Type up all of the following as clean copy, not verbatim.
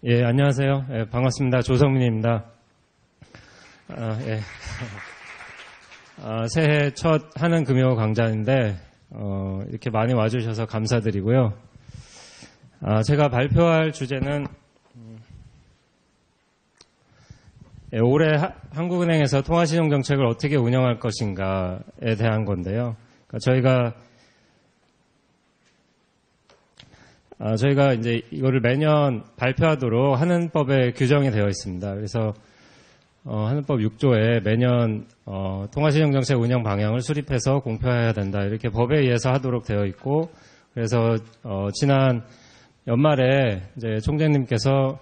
예, 안녕하세요. 예, 반갑습니다. 조성민입니다. 예. 새해 첫 하는 금요 강좌인데, 이렇게 많이 와주셔서 감사드리고요. 제가 발표할 주제는, 예, 올해 한국은행에서 통화신용 정책을 어떻게 운영할 것인가에 대한 건데요. 그러니까 저희가 이제 이거를 매년 발표하도록 하는법에 규정이 되어 있습니다. 그래서 하는법 6조에 매년 통화신용 정책 운영 방향을 수립해서 공표해야 된다. 이렇게 법에 의해서 하도록 되어 있고, 그래서 지난 연말에 이제 총재님께서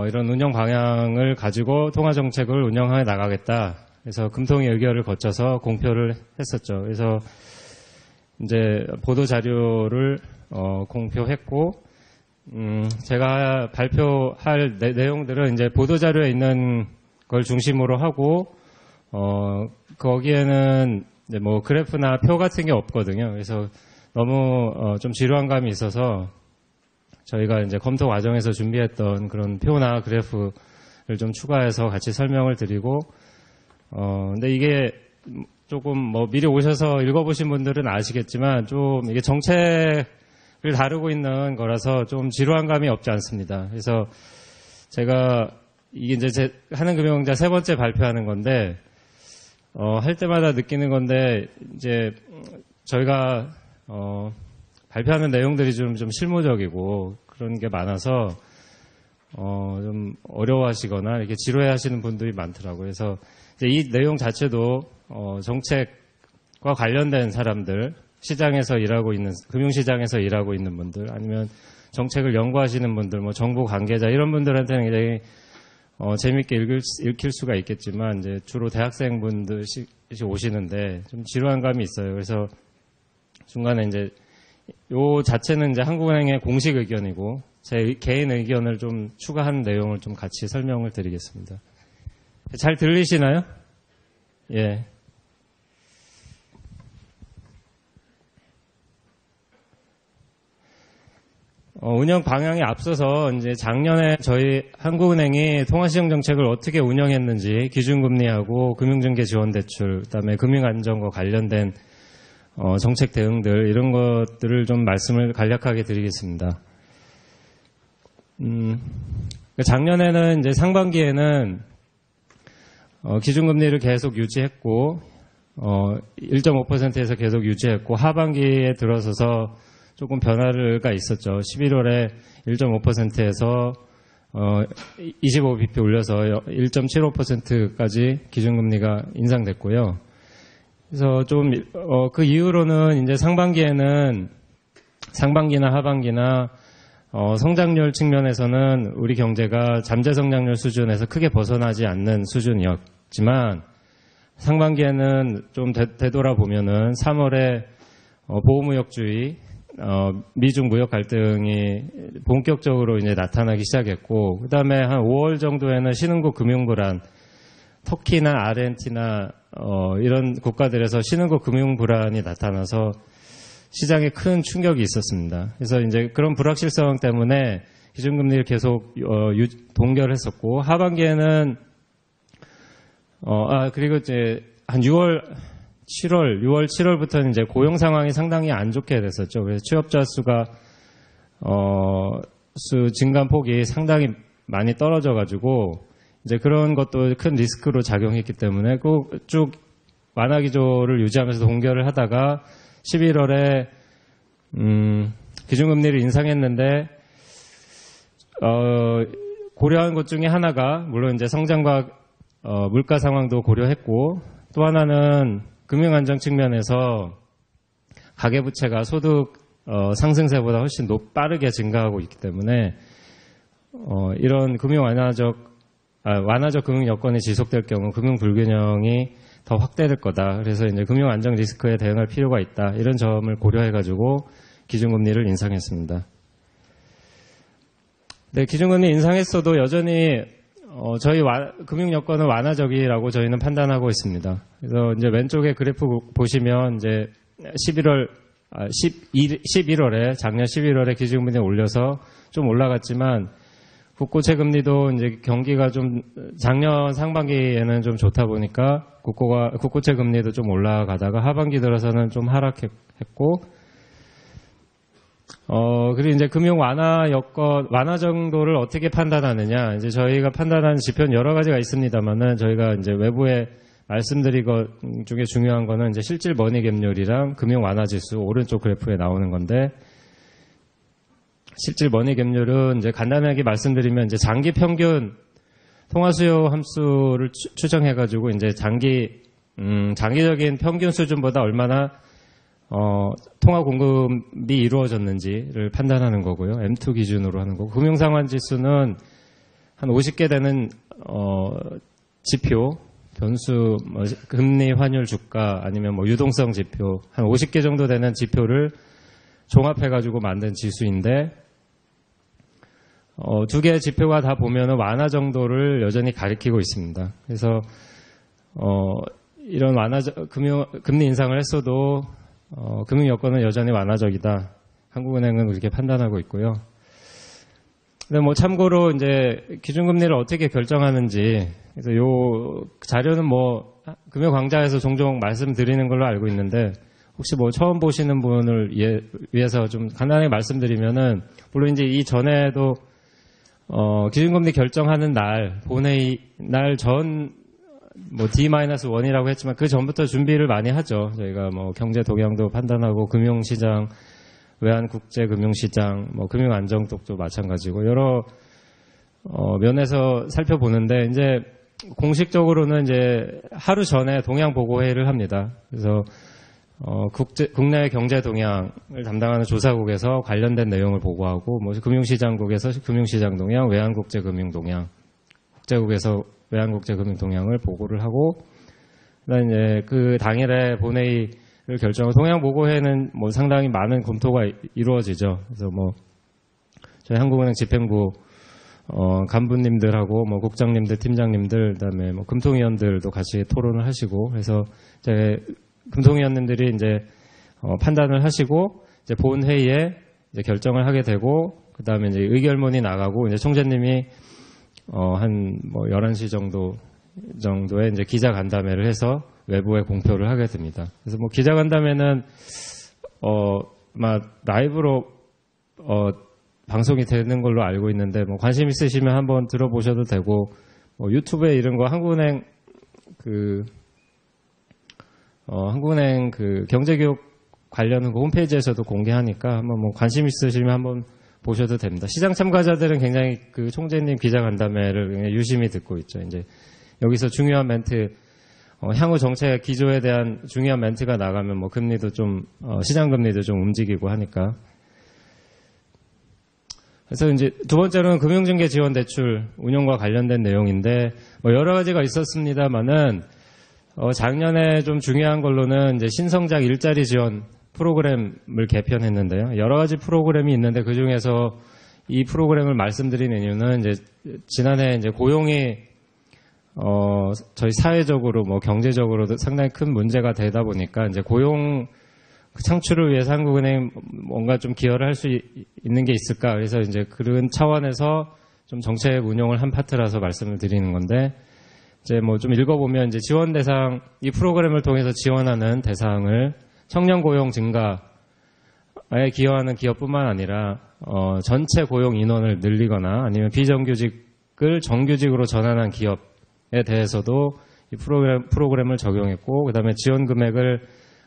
이런 운영 방향을 가지고 통화 정책을 운영해 나가겠다. 그래서 금통위 의결을 거쳐서 공표를 했었죠. 그래서 이제 보도 자료를 공표했고, 제가 발표할 내용들은 이제 보도 자료에 있는 걸 중심으로 하고, 거기에는 이제 뭐 그래프나 표 같은 게 없거든요. 그래서 너무 좀 지루한 감이 있어서 저희가 이제 검토 과정에서 준비했던 그런 표나 그래프를 좀 추가해서 같이 설명을 드리고, 근데 이게 조금 뭐 미리 오셔서 읽어보신 분들은 아시겠지만 좀 이게 정책을 다루고 있는 거라서 좀 지루한 감이 없지 않습니다. 그래서 제가 이게 이제 제 하는 금융강좌 세 번째 발표하는 건데, 할 때마다 느끼는 건데, 이제 저희가 발표하는 내용들이 좀 실무적이고 그런 게 많아서 좀 어려워하시거나 이렇게 지루해 하시는 분들이 많더라고요. 그래서 이제 이 내용 자체도 정책과 관련된 사람들, 시장에서 일하고 있는, 금융시장에서 일하고 있는 분들, 아니면 정책을 연구하시는 분들, 뭐 정부 관계자 이런 분들한테는 굉장히 재밌게 읽힐 수가 있겠지만, 이제 주로 대학생분들이 오시는데 좀 지루한 감이 있어요. 그래서 중간에 이제 요 자체는 이제 한국은행의 공식 의견이고, 제 개인 의견을 좀 추가한 내용을 좀 같이 설명을 드리겠습니다. 잘 들리시나요? 예. 운영 방향에 앞서서 이제 작년에 저희 한국은행이 통화시장 정책을 어떻게 운영했는지, 기준금리하고 금융중개 지원대출, 그다음에 금융안정과 관련된 정책 대응들, 이런 것들을 좀 말씀을 간략하게 드리겠습니다. 작년에는 이제 상반기에는 기준금리를 계속 유지했고, 1.5%에서 계속 유지했고, 하반기에 들어서서 조금 변화가 있었죠. 11월에 1.5%에서 25bp 올려서 1.75%까지 기준금리가 인상됐고요. 그래서 좀 그 이후로는 이제 상반기나 하반기나 성장률 측면에서는 우리 경제가 잠재 성장률 수준에서 크게 벗어나지 않는 수준이었지만, 상반기에는 좀 되돌아보면은 3월에 보호무역주의, 미중 무역 갈등이 본격적으로 이제 나타나기 시작했고, 그 다음에 한 5월 정도에는 신흥국 금융 불안, 터키나 아르헨티나 이런 국가들에서 신흥국 금융 불안이 나타나서 시장에 큰 충격이 있었습니다. 그래서 이제 그런 불확실성 때문에 기준금리를 계속 동결했었고, 하반기에는 그리고 이제 한 6월, 7월부터는 이제 고용 상황이 상당히 안 좋게 됐었죠. 그래서 취업자 수가 증감 폭이 상당히 많이 떨어져가지고, 이제 그런 것도 큰 리스크로 작용했기 때문에 꼭 쭉 완화 기조를 유지하면서 동결을 하다가 11월에 기준금리를 인상했는데, 고려한 것 중에 하나가 물론 이제 성장과 물가 상황도 고려했고, 또 하나는 금융안정 측면에서 가계부채가 소득 상승세보다 훨씬 빠르게 증가하고 있기 때문에 이런 완화적 금융 여건이 지속될 경우 금융 불균형이 더 확대될 거다. 그래서 이제 금융 안정 리스크에 대응할 필요가 있다. 이런 점을 고려해가지고 기준금리를 인상했습니다. 네, 기준금리 인상했어도 여전히 저희 금융 여건은 완화적이라고 저희는 판단하고 있습니다. 그래서 이제 왼쪽에 그래프 보시면 이제 11월에 작년 11월에 기준금리 올려서 좀 올라갔지만 국고채 금리도 이제 경기가 좀 작년 상반기에는 좀 좋다 보니까 국고채 금리도 좀 올라가다가 하반기 들어서는 좀 하락했고, 그리고 이제 금융 완화 정도를 어떻게 판단하느냐. 이제 저희가 판단하는 지표는 여러 가지가 있습니다만은 저희가 이제 외부에 말씀드린 것 중에 중요한 거는 이제 실질 머니 갭률이랑 금융 완화 지수 오른쪽 그래프에 나오는 건데, 실질 머니 갭률은 이제 간단하게 말씀드리면 이제 장기 평균 통화 수요 함수를 추정해가지고 이제 장기적인 평균 수준보다 얼마나 통화 공급이 이루어졌는지를 판단하는 거고요. M2 기준으로 하는 거고, 금융 상환 지수는 한 50개 되는 지표, 변수, 금리, 환율, 주가, 아니면 유동성 지표, 한 50개 정도 되는 지표를 종합해가지고 만든 지수인데, 두 개의 지표가 다 보면은 완화 정도를 여전히 가리키고 있습니다. 그래서, 이런 금리 인상을 했어도, 금융 여건은 여전히 완화적이다. 한국은행은 그렇게 판단하고 있고요. 근데 참고로 이제 기준금리를 어떻게 결정하는지, 그래서 요 자료는 금융 강좌에서 종종 말씀드리는 걸로 알고 있는데, 혹시 처음 보시는 분을 위해서 좀 간단하게 말씀드리면은, 물론 이제 이 전에도, 기준금리 결정하는 날, 본회의 날 전, D-1이라고 했지만 그 전부터 준비를 많이 하죠. 저희가 경제 동향도 판단하고 금융시장, 외환국제금융시장, 금융안정독도 마찬가지고 여러 면에서 살펴보는데 이제 공식적으로는 이제 하루 전에 동향 보고회의를 합니다. 그래서 국내 경제 동향을 담당하는 조사국에서 관련된 내용을 보고하고 금융시장국에서 금융시장 동향, 외환국제금융 동향, 국제국에서 외환국제금융 동향을 보고를 하고, 그다음에 이제 그 당일에 본회의를 결정하고, 동향 보고회는 상당히 많은 검토가 이루어지죠. 그래서 저희 한국은행 집행부 간부님들하고 국장님들, 팀장님들, 그다음에 금통위원들도 같이 토론을 하시고, 그래서 이제 금통위원님들이 이제 판단을 하시고 이제 본회의에 이제 결정을 하게 되고, 그다음에 이제 의결문이 나가고 이제 총재님이 한 11시 정도에 이제 기자간담회를 해서 외부에 공표를 하게 됩니다. 그래서 기자간담회는 라이브로 방송이 되는 걸로 알고 있는데 관심 있으시면 한번 들어보셔도 되고, 유튜브에 이런 거 한국은행 경제교육 관련 홈페이지에서도 공개하니까 한번 관심 있으시면 한번 보셔도 됩니다. 시장 참가자들은 굉장히 총재님 기자간담회를 유심히 듣고 있죠. 이제 여기서 중요한 멘트, 향후 정책 기조에 대한 중요한 멘트가 나가면 금리도 좀, 시장 금리도 좀 움직이고 하니까. 그래서 이제 두 번째로는 금융중개 지원 대출 운용과 관련된 내용인데, 여러 가지가 있었습니다만은, 작년에 좀 중요한 걸로는 이제 신성장 일자리 지원 프로그램을 개편했는데요. 여러 가지 프로그램이 있는데 그 중에서 이 프로그램을 말씀드린 이유는 이제 지난해 이제 고용이 저희 사회적으로 경제적으로도 상당히 큰 문제가 되다 보니까 이제 고용 창출을 위해서 한국은행 뭔가 좀 기여를 할 수 있는 게 있을까. 그래서 이제 그런 차원에서 좀 정책 운용을 한 파트라서 말씀을 드리는 건데, 이제 좀 읽어보면 이제 지원 대상, 이 프로그램을 통해서 지원하는 대상을 청년 고용 증가에 기여하는 기업뿐만 아니라 전체 고용 인원을 늘리거나 아니면 비정규직을 정규직으로 전환한 기업에 대해서도 이 프로그램을 적용했고, 그다음에 지원 금액을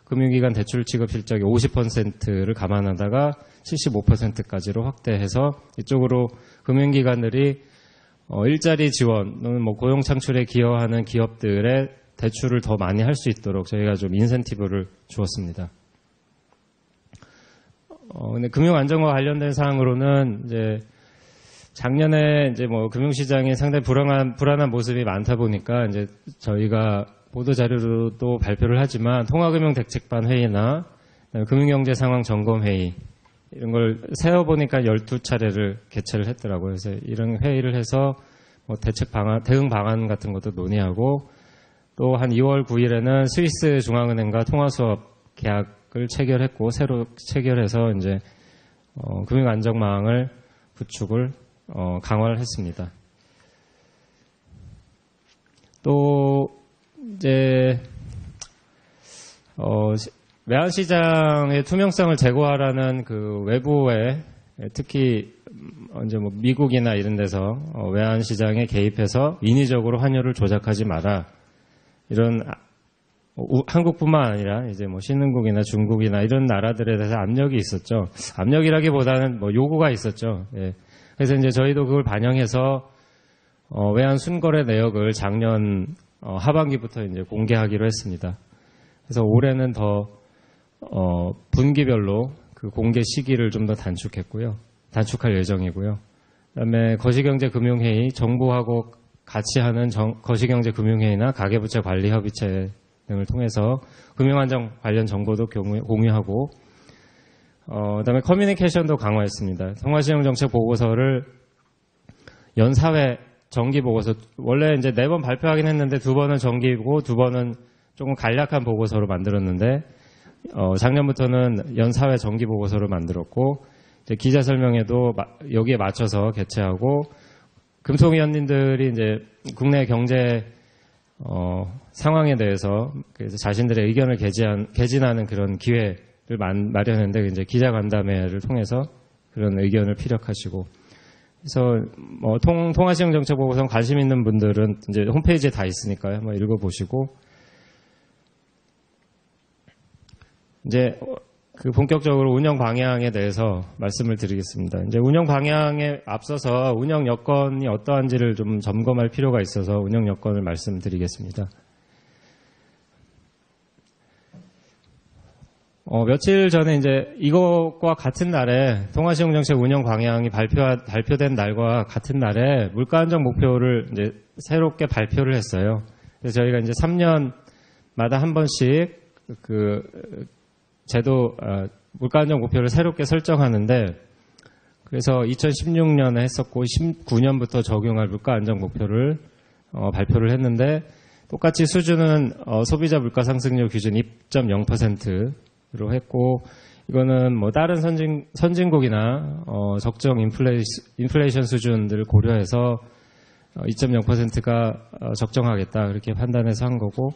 금융기관 대출 취급 실적의 50%를 감안하다가 75%까지로 확대해서 이쪽으로 금융기관들이 일자리 지원 또는 고용 창출에 기여하는 기업들의 대출을 더 많이 할 수 있도록 저희가 좀 인센티브를 주었습니다. 근데 금융 안정과 관련된 사항으로는 이제 작년에 이제 금융시장이 상당히 불안한 모습이 많다 보니까 이제 저희가 보도 자료로도 발표를 하지만 통화금융대책반 회의나 금융경제 상황 점검 회의 이런 걸 세어보니까 12차례를 개최를 했더라고요. 그래서 이런 회의를 해서 대책 방안, 대응 방안 같은 것도 논의하고, 또 한 2월 9일에는 스위스 중앙은행과 통화수업 계약을 체결했고, 새로 체결해서 이제 금융 안정망을 구축을 강화를 했습니다. 또 이제 외환시장의 투명성을 제고하라는 그 외부의 특히 이제 뭐 미국이나 이런 데서 외환시장에 개입해서 인위적으로 환율을 조작하지 마라. 이런 한국뿐만 아니라 이제 뭐 신흥국이나 중국이나 이런 나라들에 대해서 압력이 있었죠. 압력이라기보다는 뭐 요구가 있었죠. 예. 그래서 이제 저희도 그걸 반영해서 외환 순거래 내역을 작년 하반기부터 이제 공개하기로 했습니다. 그래서 올해는 더 분기별로 그 공개 시기를 좀 더 단축할 예정이고요. 그다음에 거시경제금융회의, 정부하고 같이 하는 거시경제금융회의나 가계부채관리협의체 등을 통해서 금융안정 관련 정보도 공유하고, 그다음에 커뮤니케이션도 강화했습니다. 통화시장정책 보고서를 연사회 정기보고서, 원래 이제 4번 발표하긴 했는데 2번은 정기고 2번은 조금 간략한 보고서로 만들었는데, 작년부터는 연사회 정기보고서를 만들었고, 이제 기자 설명회도 여기에 맞춰서 개최하고, 금속위원님들이 이제 국내 경제 상황에 대해서 그래서 자신들의 의견을 개진하는 그런 기회를 마련했는데, 이제 기자간담회를 통해서 그런 의견을 피력하시고, 그래서 뭐 통화시장 정책 보고서 관심 있는 분들은 이제 홈페이지에 다 있으니까요. 한번 읽어보시고, 이제 그 본격적으로 운영 방향에 대해서 말씀을 드리겠습니다. 이제 운영 방향에 앞서서 운영 여건이 어떠한지를 좀 점검할 필요가 있어서 운영 여건을 말씀드리겠습니다. 며칠 전에 이제 이것과 같은 날에 통화시장정책 운영 방향이 발표된 날과 같은 날에 물가 안정 목표를 이제 새롭게 발표를 했어요. 그래서 저희가 이제 3년마다 한 번씩 그 제도 물가 안정 목표를 새롭게 설정하는데, 그래서 2016년에 했었고 19년부터 적용할 물가 안정 목표를 발표를 했는데, 똑같이 수준은 소비자 물가 상승률 기준 2.0%로 했고, 이거는 뭐 다른 선진국이나 적정 인플레이션 수준들을 고려해서 2.0%가 적정하겠다 그렇게 판단해서 한 거고,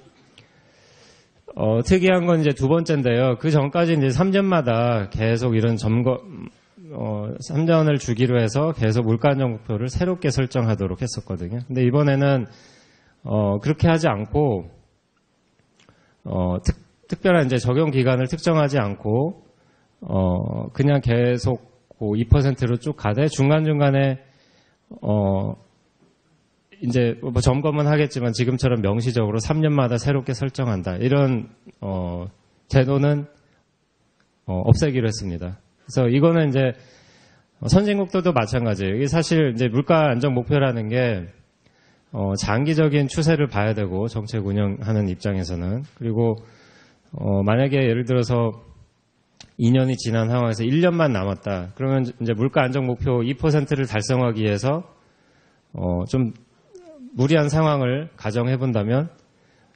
특이한 건 이제 2번째인데요. 그 전까지 이제 3년마다 계속 이런 3년을 주기로 해서 계속 물가 안정 목표를 새롭게 설정하도록 했었거든요. 근데 이번에는, 그렇게 하지 않고, 특별한 이제 적용 기간을 특정하지 않고, 그냥 계속 2%로 쭉 가되 중간중간에, 이제 뭐 점검은 하겠지만 지금처럼 명시적으로 3년마다 새롭게 설정한다. 이런 제도는 없애기로 했습니다. 그래서 이거는 이제 선진국들도 마찬가지예요. 이게 사실 이제 물가 안정 목표라는 게 장기적인 추세를 봐야 되고, 정책 운영하는 입장에서는. 그리고 만약에 예를 들어서 2년이 지난 상황에서 1년만 남았다. 그러면 이제 물가 안정 목표 2%를 달성하기 위해서 좀 무리한 상황을 가정해 본다면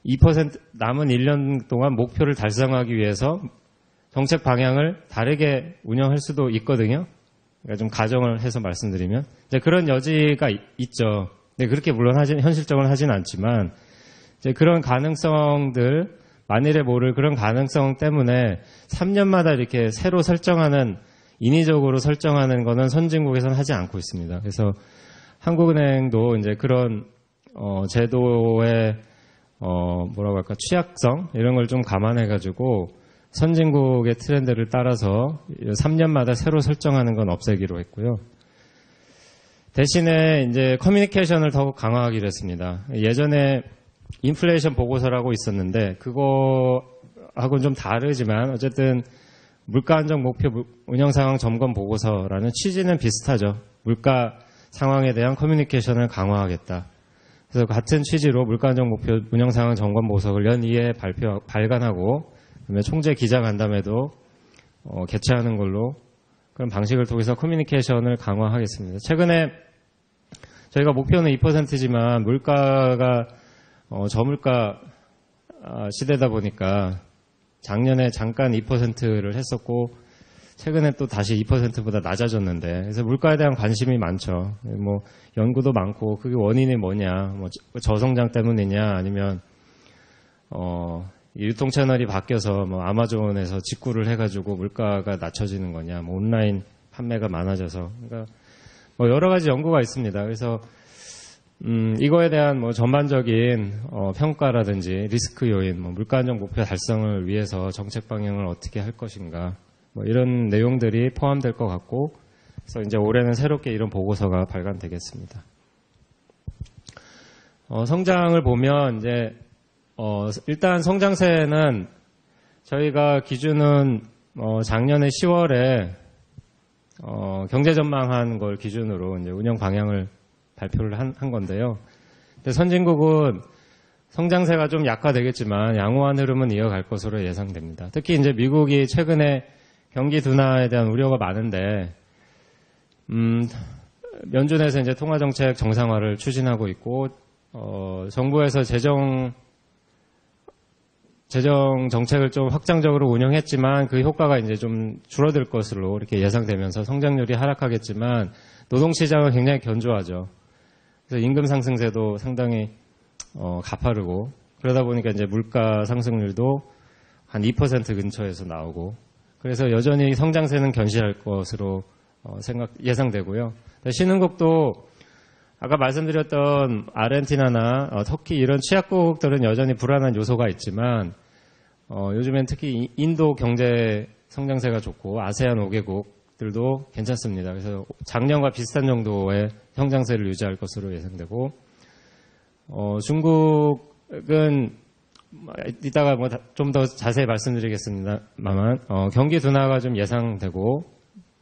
2% 남은 1년 동안 목표를 달성하기 위해서 정책 방향을 다르게 운영할 수도 있거든요. 그러니까 좀 가정을 해서 말씀드리면 이제 그런 여지가 있죠. 근데 그렇게 물론 현실적으로 하진 않지만, 이제 그런 가능성들, 만일에 모를 그런 가능성 때문에 3년마다 이렇게 새로 설정하는, 인위적으로 설정하는 거는 선진국에서는 하지 않고 있습니다. 그래서 한국은행도 이제 그런 제도의 뭐라고 할까, 취약성 이런 걸 좀 감안해가지고 선진국의 트렌드를 따라서 3년마다 새로 설정하는 건 없애기로 했고요. 대신에 이제 커뮤니케이션을 더욱 강화하기로 했습니다. 예전에 인플레이션 보고서라고 있었는데 그거하고는 좀 다르지만 어쨌든 물가 안정 목표 운영 상황 점검 보고서라는 취지는 비슷하죠. 물가 상황에 대한 커뮤니케이션을 강화하겠다. 그래서 같은 취지로 물가 안정 목표 운영 상황 점검 보고서를 연이에 발간하고, 그다음에 총재 기자간담회도 개최하는 걸로, 그런 방식을 통해서 커뮤니케이션을 강화하겠습니다. 최근에 저희가 목표는 2%지만 물가가 저물가 시대다 보니까 작년에 잠깐 2%를 했었고, 최근에 또 다시 2%보다 낮아졌는데, 그래서 물가에 대한 관심이 많죠. 뭐 연구도 많고 그게 원인이 뭐냐, 뭐 저성장 때문이냐, 아니면 유통 채널이 바뀌어서 뭐 아마존에서 직구를 해가지고 물가가 낮춰지는 거냐, 뭐 온라인 판매가 많아져서, 그러니까 뭐 여러 가지 연구가 있습니다. 그래서 이거에 대한 뭐 전반적인 평가라든지 리스크 요인, 뭐 물가 안정 목표 달성을 위해서 정책 방향을 어떻게 할 것인가, 뭐 이런 내용들이 포함될 것 같고, 그래서 이제 올해는 새롭게 이런 보고서가 발간되겠습니다. 성장을 보면 이제 일단 성장세는 저희가 기준은 작년에 10월에 경제 전망한 걸 기준으로 이제 운영 방향을 발표를 한 건데요. 근데 선진국은 성장세가 좀 약화되겠지만 양호한 흐름은 이어갈 것으로 예상됩니다. 특히 이제 미국이 최근에 경기 둔화에 대한 우려가 많은데, 연준에서 이제 통화정책 정상화를 추진하고 있고, 정부에서 재정 정책을 좀 확장적으로 운영했지만 그 효과가 이제 좀 줄어들 것으로 이렇게 예상되면서 성장률이 하락하겠지만 노동시장은 굉장히 견조하죠. 그래서 임금 상승세도 상당히 가파르고, 그러다 보니까 이제 물가 상승률도 한 2% 근처에서 나오고, 그래서 여전히 성장세는 견실할 것으로 예상되고요. 신흥국도 아까 말씀드렸던 아르헨티나나 터키 이런 취약국들은 여전히 불안한 요소가 있지만, 요즘엔 특히 인도 경제 성장세가 좋고 아세안 5개국들도 괜찮습니다. 그래서 작년과 비슷한 정도의 성장세를 유지할 것으로 예상되고, 중국은 이따가 뭐 좀 더 자세히 말씀드리겠습니다만, 경기 둔화가 좀 예상되고,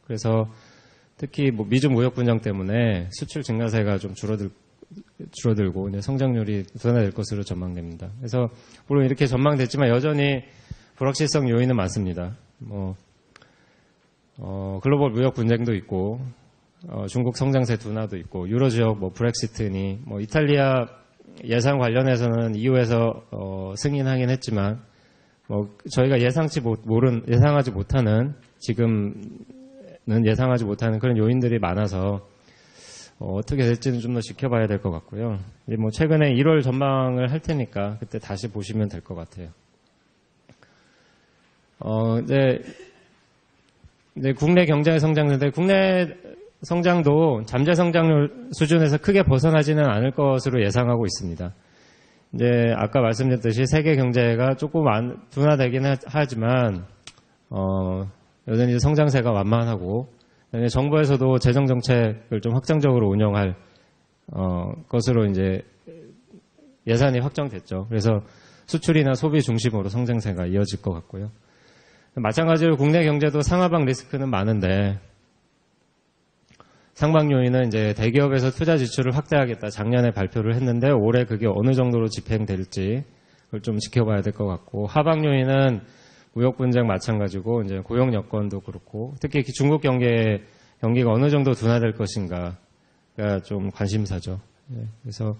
그래서 특히 뭐 미중 무역 분쟁 때문에 수출 증가세가 좀 줄어들고 이제 성장률이 둔화될 것으로 전망됩니다. 그래서 물론 이렇게 전망됐지만 여전히 불확실성 요인은 많습니다. 글로벌 무역 분쟁도 있고, 중국 성장세 둔화도 있고, 유로 지역 뭐 브렉시트니, 뭐 이탈리아 예상 관련해서는 EU에서 승인하긴 했지만, 뭐 저희가 예상하지 못하는, 지금은 예상하지 못하는 그런 요인들이 많아서 어떻게 될지는 좀 더 지켜봐야 될 것 같고요. 뭐 최근에 1월 전망을 할 테니까 그때 다시 보시면 될 것 같아요. 이제 국내 경제의 성장인데, 국내 성장도 잠재 성장률 수준에서 크게 벗어나지는 않을 것으로 예상하고 있습니다. 이제 아까 말씀드렸듯이 세계 경제가 조금 둔화되긴 하지만 여전히 성장세가 완만하고, 정부에서도 재정 정책을 좀 확장적으로 운영할 것으로 이제 예산이 확정됐죠. 그래서 수출이나 소비 중심으로 성장세가 이어질 것 같고요. 마찬가지로 국내 경제도 상하방 리스크는 많은데, 상방 요인은 이제 대기업에서 투자 지출을 확대하겠다 작년에 발표를 했는데 올해 그게 어느 정도로 집행될지 그걸 좀 지켜봐야 될 것 같고, 하방 요인은 무역 분쟁 마찬가지고 이제 고용 여건도 그렇고, 특히 중국 경기가 어느 정도 둔화될 것인가가 좀 관심사죠. 그래서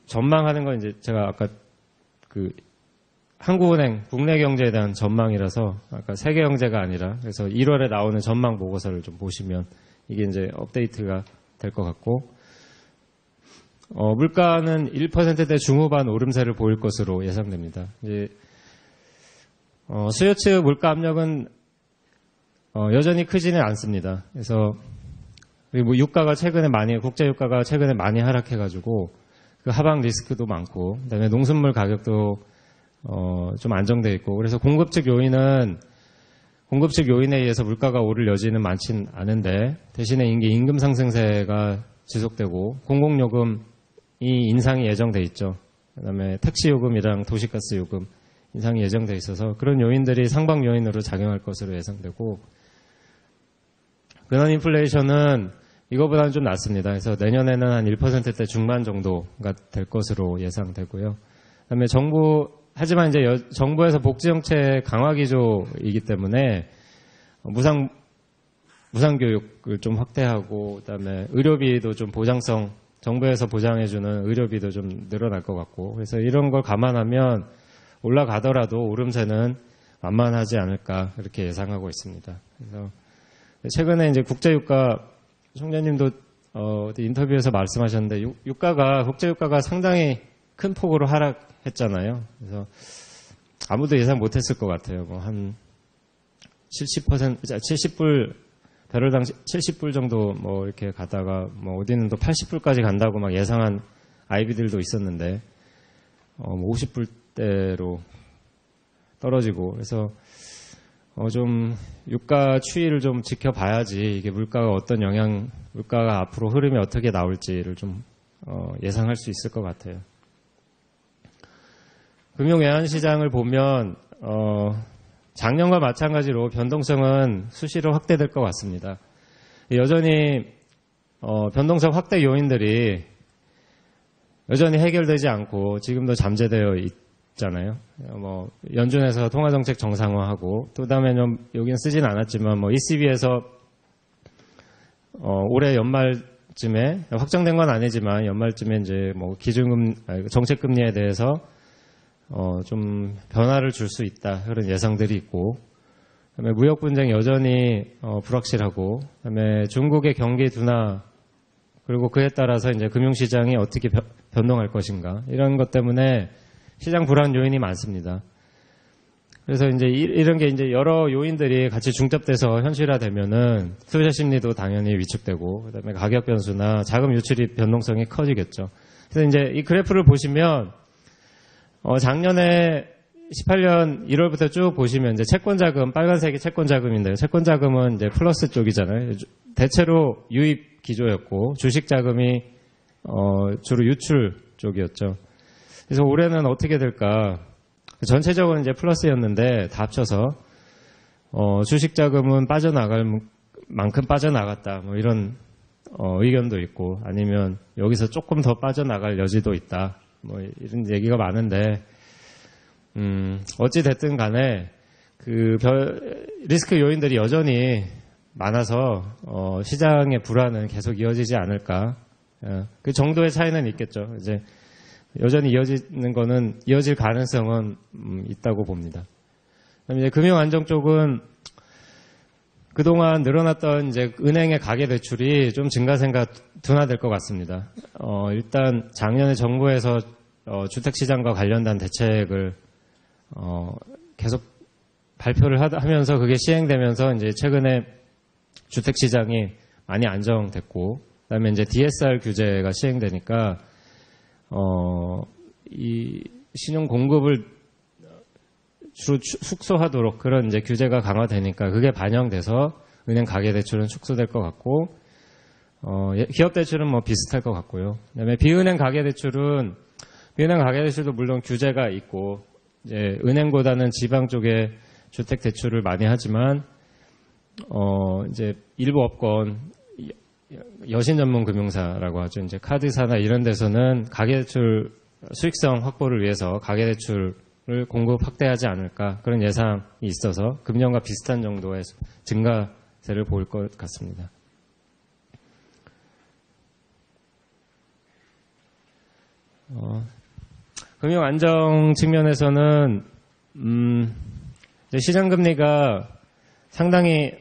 전망하는 건 이제 제가 아까 한국은행 국내 경제에 대한 전망이라서 아까 세계 경제가 아니라, 그래서 1월에 나오는 전망 보고서를 좀 보시면 이게 이제 업데이트가 될 것 같고, 물가는 1%대 중후반 오름세를 보일 것으로 예상됩니다. 이제 수요 측 물가 압력은 여전히 크지는 않습니다. 그래서 뭐 유가가 국제 유가가 최근에 많이 하락해가지고 그 하방 리스크도 많고, 그다음에 농수물 가격도 좀 안정돼 있고, 그래서 공급 측 요인에 의해서 물가가 오를 여지는 많진 않은데, 대신에 이게 임금 상승세가 지속되고 공공요금이 인상이 예정돼 있죠. 그다음에 택시 요금이랑 도시가스 요금 인상이 예정돼 있어서 그런 요인들이 상방 요인으로 작용할 것으로 예상되고, 근원 인플레이션은 이거보다는 좀 낮습니다. 그래서 내년에는 한 1%대 중반 정도가 될 것으로 예상되고요. 그다음에 하지만 이제 정부에서 복지정책 강화 기조이기 때문에 무상교육을 좀 확대하고, 그다음에 의료비도 좀 정부에서 보장해주는 의료비도 좀 늘어날 것 같고, 그래서 이런 걸 감안하면 올라가더라도 오름세는 만만하지 않을까 그렇게 예상하고 있습니다. 그래서 최근에 이제 국제유가 총재님도 인터뷰에서 말씀하셨는데 국제유가가 상당히 큰 폭으로 하락했잖아요. 그래서 아무도 예상 못했을 것 같아요. 뭐 한 70불 배럴당 70불 정도 뭐 이렇게 가다가 뭐 어디는 또 80불까지 간다고 막 예상한 아이비들도 있었는데 50불대로 떨어지고 그래서 좀 유가 추이를 좀 지켜봐야지 이게 물가가 앞으로 흐름이 어떻게 나올지를 좀 예상할 수 있을 것 같아요. 금융외환시장을 보면 작년과 마찬가지로 변동성은 수시로 확대될 것 같습니다. 여전히 변동성 확대 요인들이 여전히 해결되지 않고 지금도 잠재되어 있잖아요. 뭐 연준에서 통화정책 정상화하고 또 다음에 여기는 쓰진 않았지만 뭐 ECB에서 올해 연말쯤에 확정된 건 아니지만 연말쯤에 이제 뭐 정책금리에 대해서 좀 변화를 줄 수 있다 그런 예상들이 있고 그다음에 무역 분쟁 여전히 불확실하고 그다음에 중국의 경기 둔화 그리고 그에 따라서 이제 금융시장이 어떻게 변동할 것인가 이런 것 때문에 시장 불안 요인이 많습니다. 그래서 이제 이런 게 이제 여러 요인들이 같이 중첩돼서 현실화되면은 투자 심리도 당연히 위축되고 그다음에 가격 변수나 자금 유출이 변동성이 커지겠죠. 그래서 이제 이 그래프를 보시면 작년에 18년 1월부터 쭉 보시면 이제 채권자금, 빨간색이 채권자금인데요. 채권자금은 이제 플러스 쪽이잖아요. 대체로 유입 기조였고, 주식자금이, 주로 유출 쪽이었죠. 그래서 올해는 어떻게 될까? 전체적으로 이제 플러스였는데, 다 합쳐서, 주식자금은 빠져나갈 만큼 빠져나갔다. 뭐 이런, 의견도 있고, 아니면 여기서 조금 더 빠져나갈 여지도 있다. 뭐 이런 얘기가 많은데 어찌됐든 간에 리스크 요인들이 여전히 많아서 시장의 불안은 계속 이어지지 않을까. 그 정도의 차이는 있겠죠. 이제 여전히 이어질 가능성은 있다고 봅니다. 그다음에 이제 금융 안정 쪽은 그동안 늘어났던 이제 은행의 가계 대출이 좀 증가세가 둔화될 것 같습니다. 일단 작년에 정부에서 주택시장과 관련된 대책을 계속 발표를 하면서 그게 시행되면서 이제 최근에 주택시장이 많이 안정됐고 그다음에 이제 DSR 규제가 시행되니까 이 신용 공급을 주로 축소하도록 그런 이제 규제가 강화되니까 그게 반영돼서 은행 가계대출은 축소될 것 같고, 기업대출은 뭐 비슷할 것 같고요. 그다음에 비은행 가계대출도 물론 규제가 있고, 이제 은행보다는 지방 쪽에 주택대출을 많이 하지만, 이제 일부 업권, 여신 전문 금융사라고 하죠. 이제 카드사나 이런 데서는 가계대출 수익성 확보를 위해서 가계대출을 공급 확대하지 않을까 그런 예상이 있어서 금년과 비슷한 정도의 증가세를 보일 것 같습니다. 금융 안정 측면에서는 이제 시장 금리가 상당히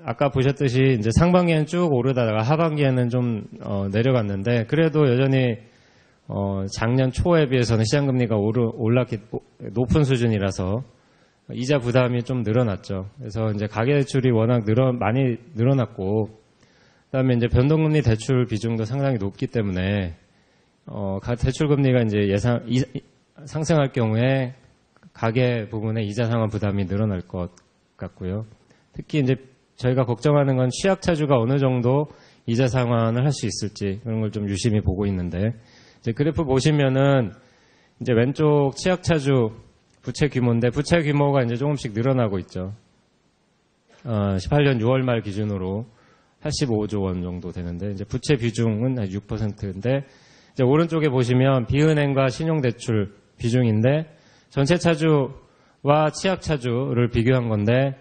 아까 보셨듯이 이제 상반기에는 쭉 오르다가 하반기에는 좀 내려갔는데 그래도 여전히 작년 초에 비해서는 시장금리가 올랐기 높은 수준이라서 이자 부담이 좀 늘어났죠. 그래서 이제 가계대출이 워낙 많이 늘어났고, 그다음에 이제 변동금리 대출 비중도 상당히 높기 때문에 대출금리가 이제 상승할 경우에 가계 부분의 이자 상환 부담이 늘어날 것 같고요. 특히 이제 저희가 걱정하는 건 취약차주가 어느 정도 이자 상환을 할 수 있을지 그런 걸 좀 유심히 보고 있는데. 이제 그래프 보시면은 이제 왼쪽 취약차주 부채 규모인데 부채 규모가 이제 조금씩 늘어나고 있죠. 18년 6월 말 기준으로 85조 원 정도 되는데 이제 부채 비중은 6%인데 이제 오른쪽에 보시면 비은행과 신용대출 비중인데 전체 차주와 취약차주를 비교한 건데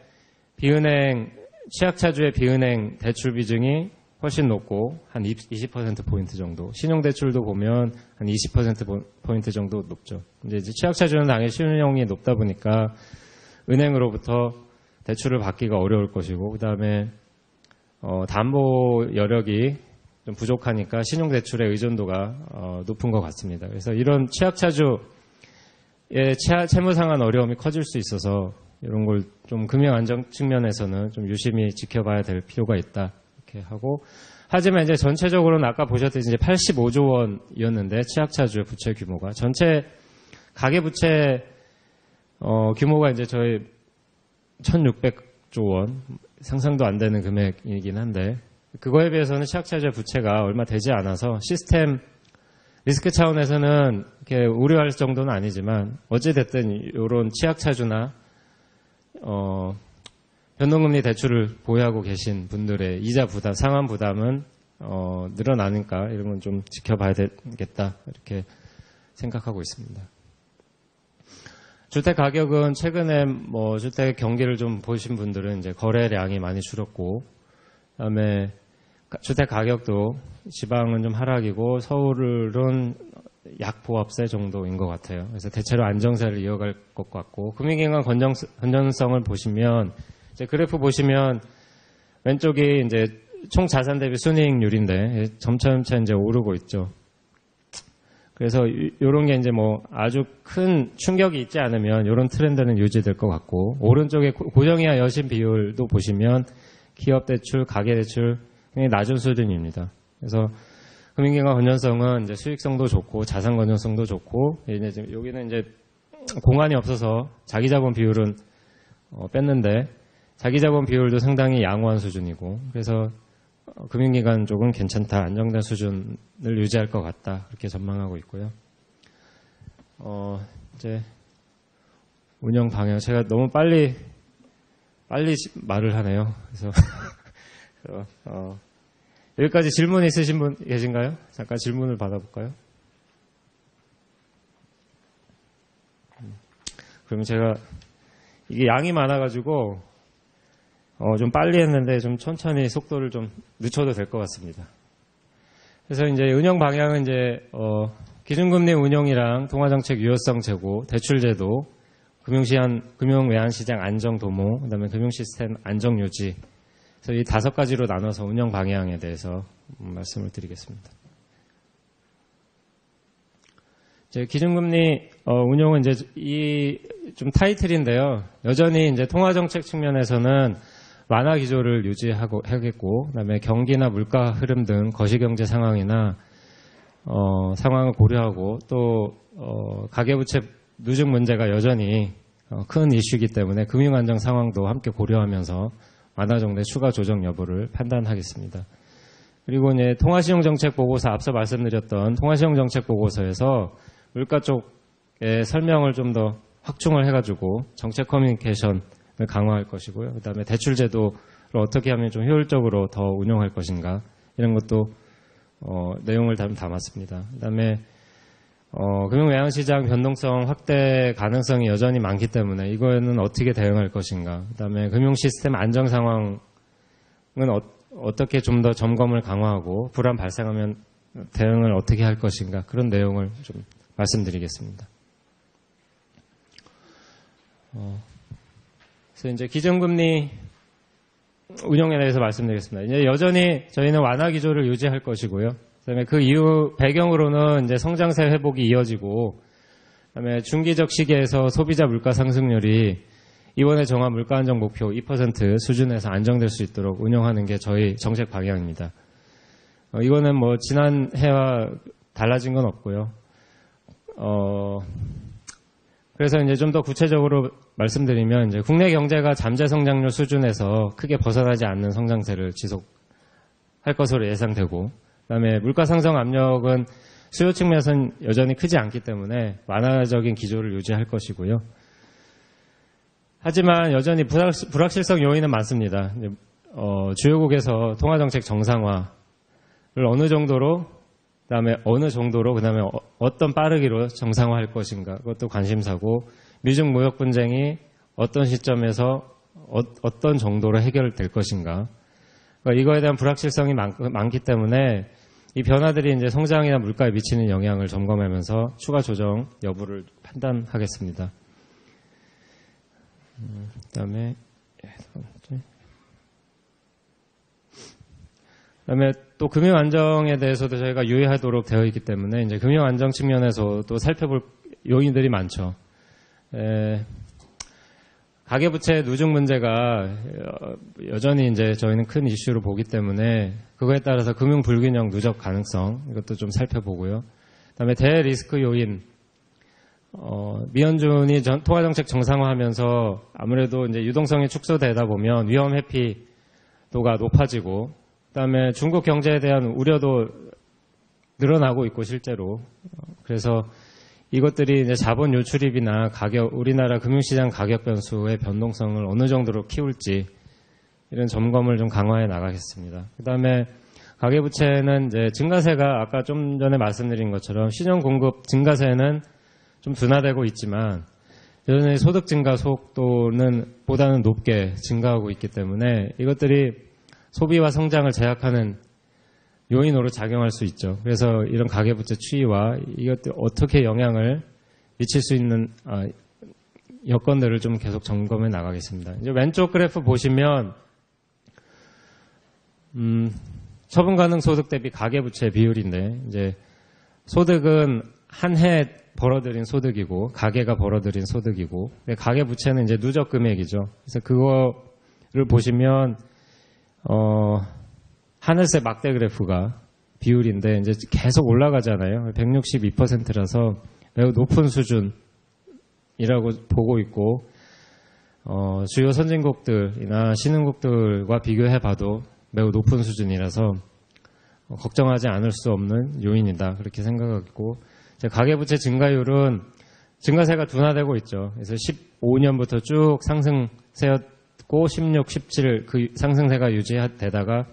취약차주의 비은행 대출 비중이 훨씬 높고 한 20%포인트 정도. 신용대출도 보면 한 20%포인트 정도 높죠. 이제 취약차주는 당연히 신용이 높다 보니까 은행으로부터 대출을 받기가 어려울 것이고, 그 다음에 담보 여력이 좀 부족하니까 신용대출의 의존도가 높은 것 같습니다. 그래서 이런 취약차주의 채무 상환 어려움이 커질 수 있어서 이런 걸 좀 금융 안정 측면에서는 좀 유심히 지켜봐야 될 필요가 있다 이렇게 하고, 하지만 이제 전체적으로는 아까 보셨듯이 이제 85조 원이었는데 취약차주의 부채 규모가 전체 가계 부채 규모가 이제 저희 1,600조 원 상상도 안 되는 금액이긴 한데, 그거에 비해서는 취약차주의 부채가 얼마 되지 않아서 시스템 리스크 차원에서는 이렇게 우려할 정도는 아니지만, 어찌됐든 이런 취약차주나 변동금리 대출을 보유하고 계신 분들의 이자 부담, 상환 부담은 늘어나니까 이런 건 좀 지켜봐야 되겠다 이렇게 생각하고 있습니다. 주택 가격은 최근에 뭐 주택 경기를 좀 보신 분들은 이제 거래량이 많이 줄었고, 그다음에 주택 가격도 지방은 좀 하락이고 서울은 약 보합세 정도인 것 같아요. 그래서 대체로 안정세를 이어갈 것 같고, 금융기관 건전성을 보시면 이제 그래프 보시면 왼쪽이 이제 총 자산 대비 순이익률인데 점차 이제 오르고 있죠. 그래서 이런 게 이제 뭐 아주 큰 충격이 있지 않으면 이런 트렌드는 유지될 것 같고, 오른쪽에 고정이하 여신 비율도 보시면 기업 대출, 가계 대출 굉장히 낮은 수준입니다. 그래서 금융기관 건전성은 이제 수익성도 좋고 자산 건전성도 좋고, 이제 여기는 이제 공간이 없어서 자기자본 비율은 뺐는데 자기자본 비율도 상당히 양호한 수준이고, 그래서 금융기관 쪽은 괜찮다, 안정된 수준을 유지할 것 같다 그렇게 전망하고 있고요. 이제 운영 방향, 제가 너무 빨리 말을 하네요. 그래서 여기까지 질문 있으신 분 계신가요? 잠깐 질문을 받아볼까요? 그러면 제가 이게 양이 많아가지고 좀 빨리 했는데 좀 천천히 속도를 좀 늦춰도 될 것 같습니다. 그래서 이제 운영 방향은 이제 기준금리 운용이랑 통화정책 유효성 제고, 대출제도, 금융외환시장 안정 도모, 그다음에 금융시스템 안정 유지. 그래서 이 5가지로 나눠서 운영 방향에 대해서 말씀을 드리겠습니다. 이제 기준금리 운용은 이제 이 좀 타이틀인데요. 여전히 이제 통화정책 측면에서는 완화 기조를 유지하고 하겠고, 그다음에 경기나 물가 흐름 등 거시경제 상황이나 상황을 고려하고, 또 가계부채 누적 문제가 여전히 큰 이슈이기 때문에 금융안정 상황도 함께 고려하면서 완화 정도의 추가 조정 여부를 판단하겠습니다. 그리고 이제 통화시용정책 보고서, 앞서 말씀드렸던 통화시용정책 보고서에서 물가 쪽의 설명을 좀 더 확충을 해가지고 정책 커뮤니케이션을 강화할 것이고요. 그 다음에 대출제도를 어떻게 하면 좀 효율적으로 더 운영할 것인가, 이런 것도 내용을 담았습니다. 그 다음에 금융외환시장 변동성 확대 가능성이 여전히 많기 때문에 이거에는 어떻게 대응할 것인가, 그 다음에 금융시스템 안정 상황은 어떻게 좀 더 점검을 강화하고 불안 발생하면 대응을 어떻게 할 것인가, 그런 내용을 좀 말씀드리겠습니다. 그래서 이제 기준금리 운용에 대해서 말씀드리겠습니다. 이제 여전히 저희는 완화 기조를 유지할 것이고요. 그다음에 그 이후 배경으로는 이제 성장세 회복이 이어지고, 그다음에 중기적 시기에서 소비자 물가 상승률이 이번에 정한 물가 안정 목표 2% 수준에서 안정될 수 있도록 운영하는 게 저희 정책 방향입니다. 이거는 뭐 지난 해와 달라진 건 없고요. 그래서 이제 좀 더 구체적으로 말씀드리면, 이제 국내 경제가 잠재 성장률 수준에서 크게 벗어나지 않는 성장세를 지속할 것으로 예상되고, 그다음에 물가 상승 압력은 수요 측면에서는 여전히 크지 않기 때문에 완화적인 기조를 유지할 것이고요. 하지만 여전히 불확실성 요인은 많습니다. 주요국에서 통화정책 정상화를 어느 정도로, 그다음에 어떤 빠르기로 정상화할 것인가, 그것도 관심사고, 미중 무역 분쟁이 어떤 시점에서 어떤 정도로 해결될 것인가, 그러니까 이거에 대한 불확실성이 많기 때문에 이 변화들이 이제 성장이나 물가에 미치는 영향을 점검하면서 추가 조정 여부를 판단하겠습니다. 그다음에 또 금융 안정에 대해서도 저희가 유의하도록 되어 있기 때문에 이제 금융 안정 측면에서도 살펴볼 요인들이 많죠. 가계부채 누적 문제가 여전히 이제 저희는 큰 이슈로 보기 때문에 그거에 따라서 금융 불균형 누적 가능성 이것도 좀 살펴보고요. 그다음에 대리스크 요인 미연준이 통화정책 정상화하면서 아무래도 이제 유동성이 축소되다 보면 위험 회피도가 높아지고 그다음에 중국 경제에 대한 우려도 늘어나고 있고 실제로 그래서 이것들이 이제 자본 유출입이나 가격, 우리나라 금융시장 가격 변수의 변동성을 어느 정도로 키울지 이런 점검을 좀 강화해 나가겠습니다. 그 다음에 가계부채는 이제 증가세가 아까 좀 전에 말씀드린 것처럼 신용 공급 증가세는 좀 둔화되고 있지만 여전히 소득 증가 속도는 보다는 높게 증가하고 있기 때문에 이것들이 소비와 성장을 제약하는 요인으로 작용할 수 있죠. 그래서 이런 가계부채 추이와 이것들 어떻게 영향을 미칠 수 있는 여건들을 좀 계속 점검해 나가겠습니다. 이제 왼쪽 그래프 보시면 처분 가능 소득 대비 가계부채 비율인데 이제 소득은 한 해 벌어들인 소득이고 가계가 벌어들인 소득이고 가계부채는 이제 누적 금액이죠. 그래서 그거를 보시면 하늘색 막대 그래프가 비율인데 이제 계속 올라가잖아요. 162%라서 매우 높은 수준이라고 보고 있고 주요 선진국들이나 신흥국들과 비교해봐도 매우 높은 수준이라서 걱정하지 않을 수 없는 요인이다 그렇게 생각하고 가계부채 증가율은 증가세가 둔화되고 있죠. 그래서 15년부터 쭉 상승세였고 16, 17 그 상승세가 유지되다가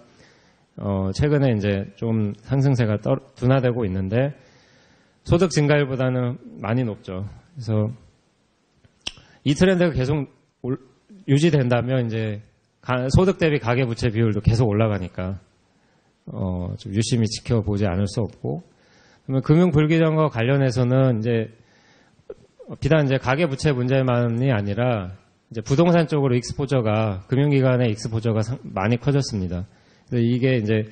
최근에 이제 좀 상승세가 둔화되고 있는데 소득 증가율보다는 많이 높죠. 그래서 이 트렌드가 계속 유지된다면 이제 소득 대비 가계부채 비율도 계속 올라가니까 좀 유심히 지켜보지 않을 수 없고 그러면 금융 불균형과 관련해서는 이제 비단 이제 가계부채 문제만이 아니라 이제 부동산 쪽으로 익스포저가 금융기관의 익스포저가 많이 커졌습니다. 그래서 이게 이제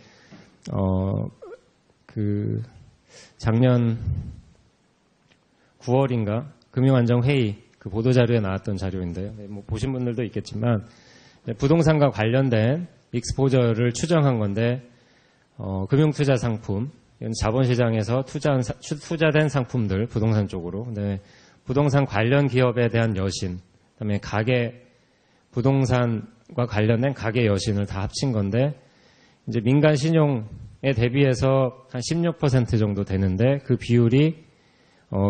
작년 9월인가 금융안정회의 그 보도자료에 나왔던 자료인데요. 뭐 보신 분들도 있겠지만 부동산과 관련된 익스포저를 추정한 건데 금융투자 상품, 자본시장에서 투자된 상품들 부동산 쪽으로 부동산 관련 기업에 대한 여신, 그다음에 부동산과 관련된 가계 여신을 다 합친 건데 이제 민간 신용에 대비해서 한 16% 정도 되는데 그 비율이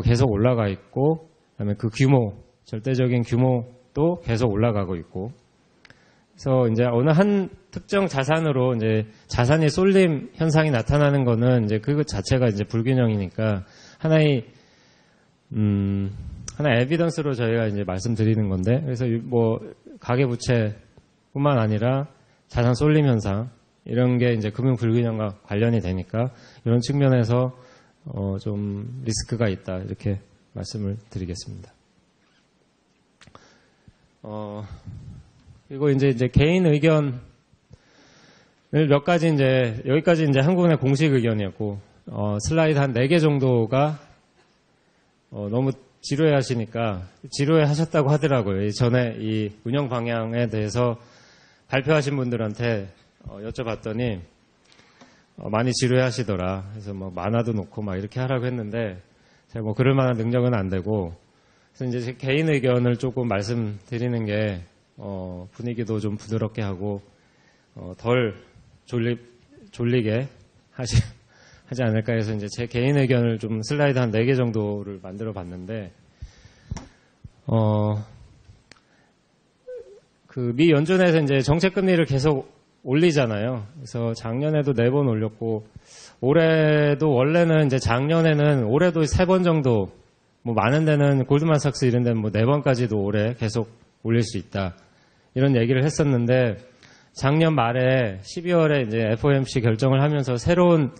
계속 올라가 있고 그다음에 그 규모, 절대적인 규모도 계속 올라가고 있고 그래서 이제 어느 한 특정 자산으로 이제 자산이 쏠림 현상이 나타나는 거는 이제 그 자체가 이제 불균형이니까 하나의 에비던스로 저희가 이제 말씀드리는 건데 그래서 뭐 가계부채뿐만 아니라 자산 쏠림 현상 이런 게 이제 금융 불균형과 관련이 되니까 이런 측면에서 좀 리스크가 있다 이렇게 말씀을 드리겠습니다. 그리고 이제 개인 의견을 몇 가지 여기까지 한국은행 공식 의견이었고 슬라이드 한 4개 정도가 너무 지루해 하시니까 지루해 하셨다고 하더라고요. 전에 이 운영 방향에 대해서 발표하신 분들한테 여쭤봤더니 많이 지루해 하시더라. 그래서 뭐 만화도 놓고 막 이렇게 하라고 했는데 제가 뭐 그럴 만한 능력은 안 되고 그래서 이제 제 개인 의견을 조금 말씀드리는 게 분위기도 좀 부드럽게 하고 덜 졸리게 하지 않을까 해서 이제 제 개인 의견을 좀 슬라이드 한 4개 정도를 만들어 봤는데 그 미 연준에서 이제 정책 금리를 계속 올리잖아요. 그래서 작년에도 4번 올렸고 올해도 원래는 이제 작년에는 올해도 3번 정도 뭐 많은 데는 골드만삭스 이런 데는 뭐 4번까지도 올해 계속 올릴 수 있다. 이런 얘기를 했었는데 작년 말에 12월에 이제 FOMC 결정을 하면서 새로운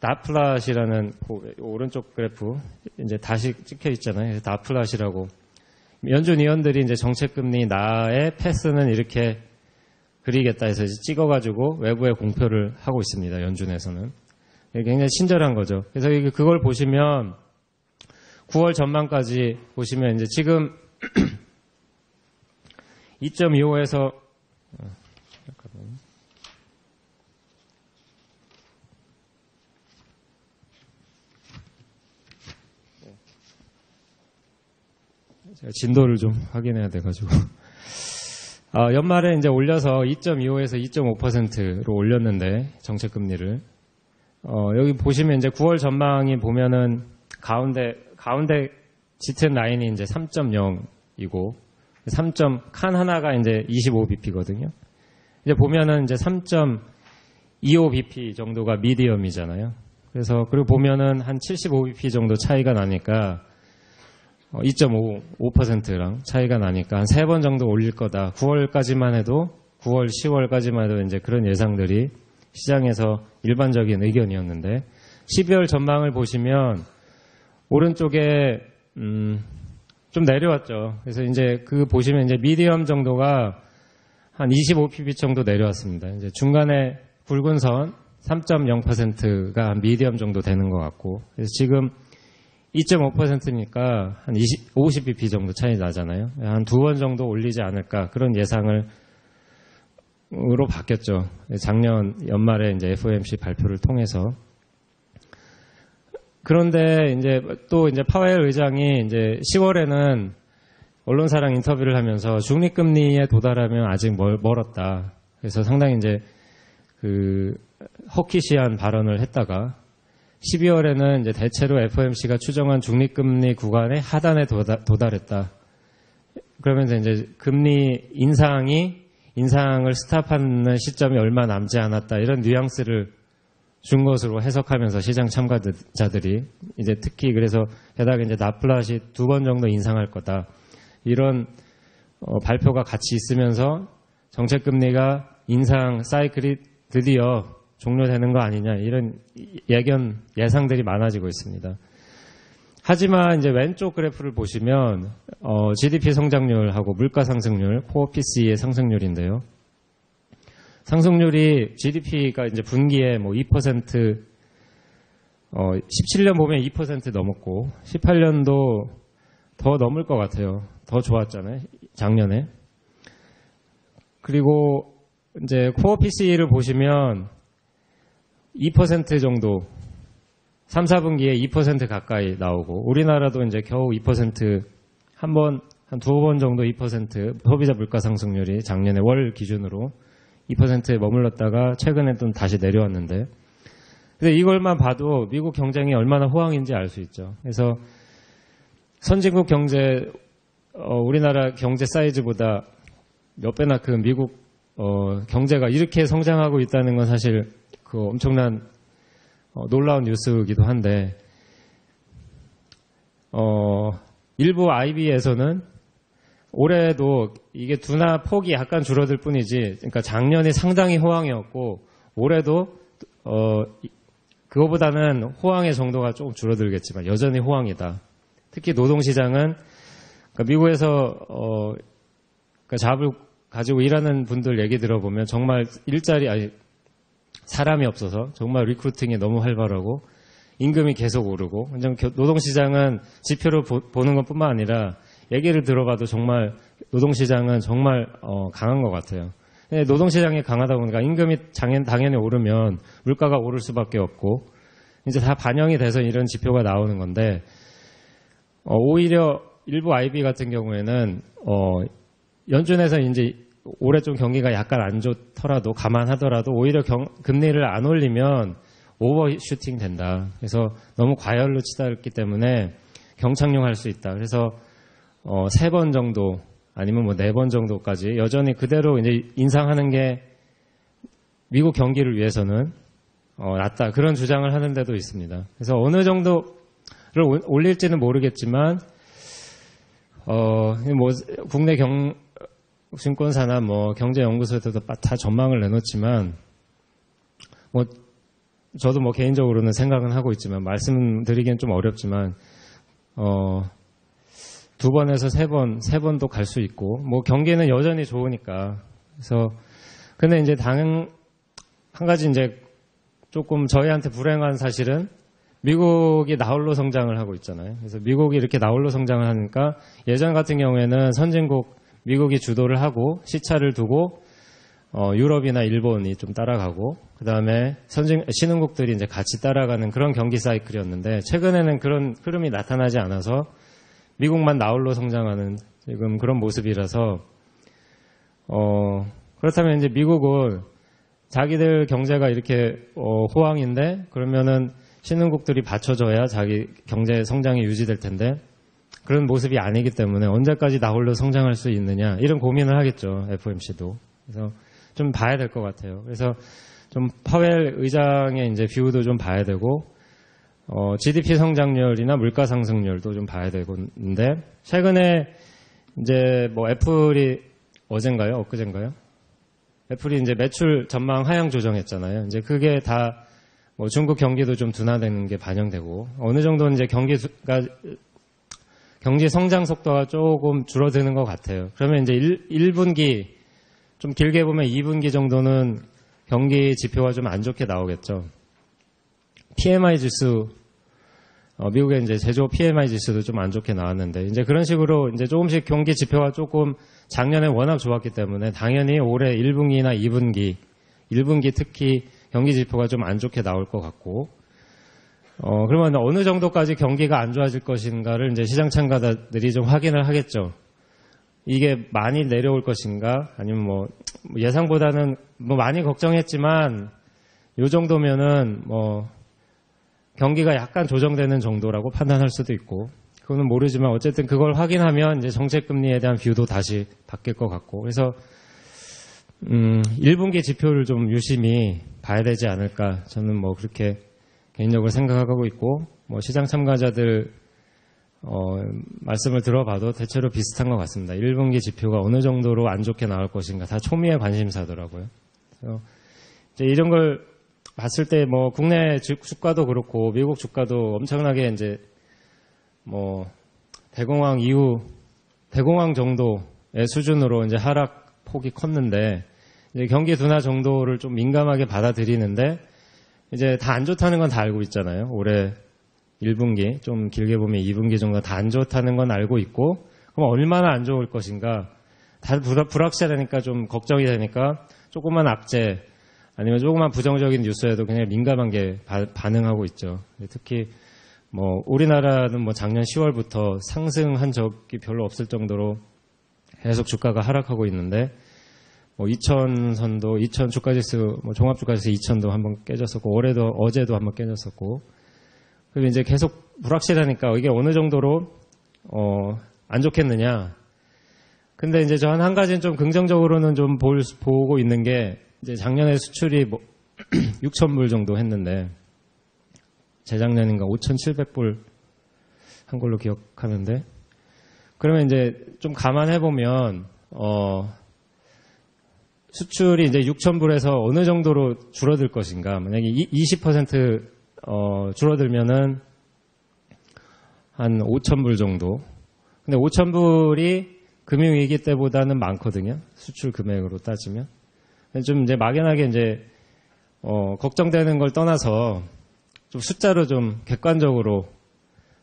다플랏이라는 오른쪽 그래프 이제 다시 찍혀 있잖아요. 다플랏이라고 연준 위원들이 이제 정책금리 나의 패스는 이렇게 그리겠다 해서 찍어가지고 외부에 공표를 하고 있습니다. 연준에서는. 굉장히 친절한 거죠. 그래서 그걸 보시면 9월 전망까지 보시면 이제 지금 2.25에서 제가 진도를 좀 확인해야 돼가지고 연말에 이제 올려서 2.25에서 2.5%로 올렸는데 정책금리를 여기 보시면 이제 9월 전망이 보면은 가운데 짙은 라인이 이제 3.0이고 칸 하나가 이제 25bp거든요. 이제 보면은 이제 3.25bp 정도가 미디엄이잖아요. 그래서 그리고 보면은 한 75bp 정도 차이가 나니까 2.5%랑 차이가 나니까 한 3번 정도 올릴 거다. 9월까지만 해도 9월, 10월까지만 해도 이제 그런 예상들이 시장에서 일반적인 의견이었는데 12월 전망을 보시면 오른쪽에 좀 내려왔죠. 그래서 이제 그 보시면 이제 미디엄 정도가 한 25pp 정도 내려왔습니다. 이제 중간에 굵은 선 3.0%가 한 미디엄 정도 되는 것 같고 그래서 지금 2.5%니까 한 50bp 정도 차이 나잖아요. 한 2번 정도 올리지 않을까 그런 예상으로 바뀌었죠. 작년 연말에 이제 FOMC 발표를 통해서. 그런데 이제 또 이제 파웰 의장이 이제 10월에는 언론사랑 인터뷰를 하면서 중립금리에 도달하면 아직 멀었다. 그래서 상당히 이제 그 허키시한 발언을 했다가 12월에는 이제 대체로 FOMC가 추정한 중립금리 구간의 하단에 도달했다. 그러면서 이제 금리 인상을 스탑하는 시점이 얼마 남지 않았다. 이런 뉘앙스를 준 것으로 해석하면서 시장 참가자들이 이제 특히 그래서 게다가 이제 나플랫이 2번 정도 인상할 거다. 이런 발표가 같이 있으면서 정책금리가 인상 사이클이 드디어 종료되는 거 아니냐 이런 예상들이 많아지고 있습니다. 하지만 이제 왼쪽 그래프를 보시면 GDP 성장률하고 물가 상승률, 코어 PCE의 상승률인데요. 상승률이 GDP가 이제 분기에 뭐 2%, 17년 보면 2% 넘었고 18년도 더 넘을 것 같아요. 더 좋았잖아요. 작년에. 그리고 이제 코어 PCE를 보시면 2% 정도 3, 4분기에 2% 가까이 나오고 우리나라도 이제 겨우 2% 한 2번 정도 2% 소비자 물가 상승률이 작년에 월 기준으로 2%에 머물렀다가 최근에 또 다시 내려왔는데 근데 이걸만 봐도 미국 경쟁이 얼마나 호황인지 알 수 있죠. 그래서 선진국 경제 우리나라 경제 사이즈보다 몇 배나 큰 미국 경제가 이렇게 성장하고 있다는 건 사실 그 엄청난 놀라운 뉴스이기도 한데 일부 IB에서는 올해도 이게 둔화 폭이 약간 줄어들 뿐이지 그러니까 작년이 상당히 호황이었고 올해도 그거보다는 호황의 정도가 조금 줄어들겠지만 여전히 호황이다. 특히 노동시장은 그러니까 미국에서 그러니까 잡을 가지고 일하는 분들 얘기 들어보면 정말 사람이 없어서 정말 리크루팅이 너무 활발하고 임금이 계속 오르고 노동시장은 지표를 보는 것뿐만 아니라 얘기를 들어봐도 정말 노동시장은 정말 강한 것 같아요. 노동시장이 강하다 보니까 임금이 당연히 오르면 물가가 오를 수밖에 없고 이제 다 반영이 돼서 이런 지표가 나오는 건데 오히려 일부 IB 같은 경우에는 연준에서 이제 올해 좀 경기가 약간 안 좋더라도 감안하더라도 오히려 금리를 안 올리면 오버슈팅 된다. 그래서 너무 과열로 치달았기 때문에 경착용할 수 있다. 그래서 3번 정도 아니면 뭐 4번 정도까지 여전히 그대로 이제 인상하는 게 미국 경기를 위해서는 낫다. 그런 주장을 하는 데도 있습니다. 그래서 어느 정도를 올릴지는 모르겠지만 뭐 국내 증권사나 뭐 경제연구소에서도 다 전망을 내놓지만 뭐 저도 뭐 개인적으로는 생각은 하고 있지만 말씀드리기엔 좀 어렵지만 2번에서 3번, 3번도 갈 수 있고, 뭐 경기는 여전히 좋으니까. 그래서, 근데 이제 한 가지 이제 조금 저희한테 불행한 사실은 미국이 나홀로 성장을 하고 있잖아요. 그래서 미국이 이렇게 나홀로 성장을 하니까 예전 같은 경우에는 선진국, 미국이 주도를 하고 시차를 두고 유럽이나 일본이 좀 따라가고 그 다음에 신흥국들이 이제 같이 따라가는 그런 경기 사이클이었는데 최근에는 그런 흐름이 나타나지 않아서 미국만 나홀로 성장하는 지금 그런 모습이라서 그렇다면 이제 미국은 자기들 경제가 이렇게 호황인데 그러면은 신흥국들이 받쳐줘야 자기 경제 성장이 유지될 텐데 그런 모습이 아니기 때문에 언제까지 나홀로 성장할 수 있느냐 이런 고민을 하겠죠. FOMC도. 그래서 좀 봐야 될 것 같아요. 그래서 좀 파웰 의장의 이제 뷰도 좀 봐야 되고 GDP 성장률이나 물가 상승률도 좀 봐야 되는데 최근에 이제 뭐 애플이 어젠가요? 엊그젠가요? 애플이 이제 매출 전망 하향 조정했잖아요. 이제 그게 다 뭐 중국 경기도 좀 둔화되는 게 반영되고 어느 정도는 이제 경제 성장 속도가 조금 줄어드는 것 같아요. 그러면 이제 1분기 좀 길게 보면 2분기 정도는 경기 지표가 좀 안 좋게 나오겠죠. PMI 지수 미국의 이제 제조업 PMI 지수도 좀 안 좋게 나왔는데 이제 그런 식으로 이제 조금씩 경기 지표가 조금 작년에 워낙 좋았기 때문에 당연히 올해 1분기나 2분기, 1분기 특히 경기 지표가 좀 안 좋게 나올 것 같고 그러면 어느 정도까지 경기가 안 좋아질 것인가를 이제 시장 참가자들이 좀 확인을 하겠죠. 이게 많이 내려올 것인가 아니면 뭐 예상보다는 뭐 많이 걱정했지만 요 정도면은 뭐 경기가 약간 조정되는 정도라고 판단할 수도 있고 그거는 모르지만 어쨌든 그걸 확인하면 이제 정책금리에 대한 뷰도 다시 바뀔 것 같고 그래서 1분기 지표를 좀 유심히 봐야 되지 않을까 저는 뭐 그렇게 개인적으로 생각하고 있고 뭐 시장 참가자들 말씀을 들어봐도 대체로 비슷한 것 같습니다. 1분기 지표가 어느 정도로 안 좋게 나올 것인가 다 초미의 관심사더라고요. 그래서 이제 이런 걸 봤을 때 뭐 국내 주가도 그렇고 미국 주가도 엄청나게 이제 뭐 대공황 이후 대공황 정도의 수준으로 이제 하락 폭이 컸는데 이제 경기 둔화 정도를 좀 민감하게 받아들이는데 이제 다 안 좋다는 건 다 알고 있잖아요. 올해 1분기 좀 길게 보면 2분기 정도 다 안 좋다는 건 알고 있고 그럼 얼마나 안 좋을 것인가 다 불확실하니까 좀 걱정이 되니까 조그만 악재 아니면 조그만 부정적인 뉴스에도 굉장히 민감하게 반응하고 있죠. 특히 뭐 우리나라는 뭐 작년 10월부터 상승한 적이 별로 없을 정도로 계속 주가가 하락하고 있는데 뭐 2000선도 2000 주가지수 뭐 종합주가지수 2000도 한번 깨졌었고 어제도 한번 깨졌었고 그리고 이제 계속 불확실하니까 이게 어느 정도로 안 좋겠느냐. 근데 이제 저 한 가지는 좀 긍정적으로는 좀 보고 있는 게 이제 작년에 수출이 뭐 6,000불 정도 했는데 재작년인가 5,700불 한 걸로 기억하는데 그러면 이제 좀 감안해 보면 수출이 이제 6,000불에서 어느 정도로 줄어들 것인가. 만약에 20% 줄어들면은 한 5,000불 정도. 근데 5,000불이 금융위기 때보다는 많거든요. 수출 금액으로 따지면. 좀 이제 막연하게 이제 걱정되는 걸 떠나서 좀 숫자로 좀 객관적으로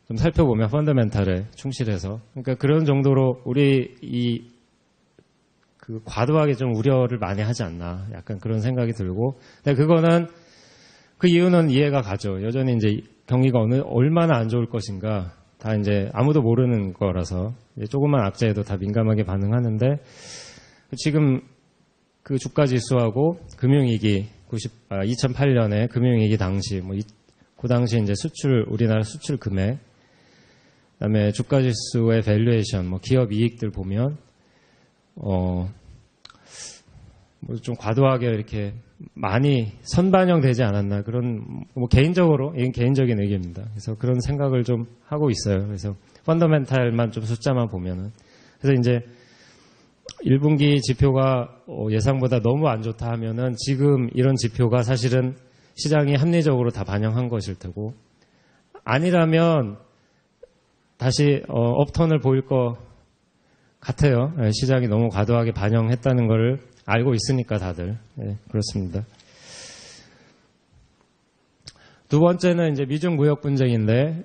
좀 살펴보면 펀더멘탈에 충실해서 그러니까 그런 정도로 우리 과도하게 좀 우려를 많이 하지 않나 약간 그런 생각이 들고 근데 그거는 그 이유는 이해가 가죠. 여전히 이제 경기가 얼마나 안 좋을 것인가 다 이제 아무도 모르는 거라서 조그만 악재에도 다 민감하게 반응하는데 지금 그 주가 지수하고 금융위기 2008년에 금융위기 당시 그 당시 이제 우리나라 수출 금액 그다음에 주가 지수의 밸류에이션 기업 이익들 보면 좀 과도하게 이렇게 많이 선반영되지 않았나 그런 개인적으로 이건 개인적인 의견입니다. 그래서 그런 생각을 좀 하고 있어요. 그래서 펀더멘탈만 좀 숫자만 보면은 그래서 이제 1분기 지표가 예상보다 너무 안 좋다 하면은 지금 이런 지표가 사실은 시장이 합리적으로 다 반영한 것일 테고 아니라면 다시 업턴을 보일 것 같아요. 시장이 너무 과도하게 반영했다는 걸 알고 있으니까 다들. 네, 그렇습니다. 두 번째는 이제 미중 무역 분쟁인데,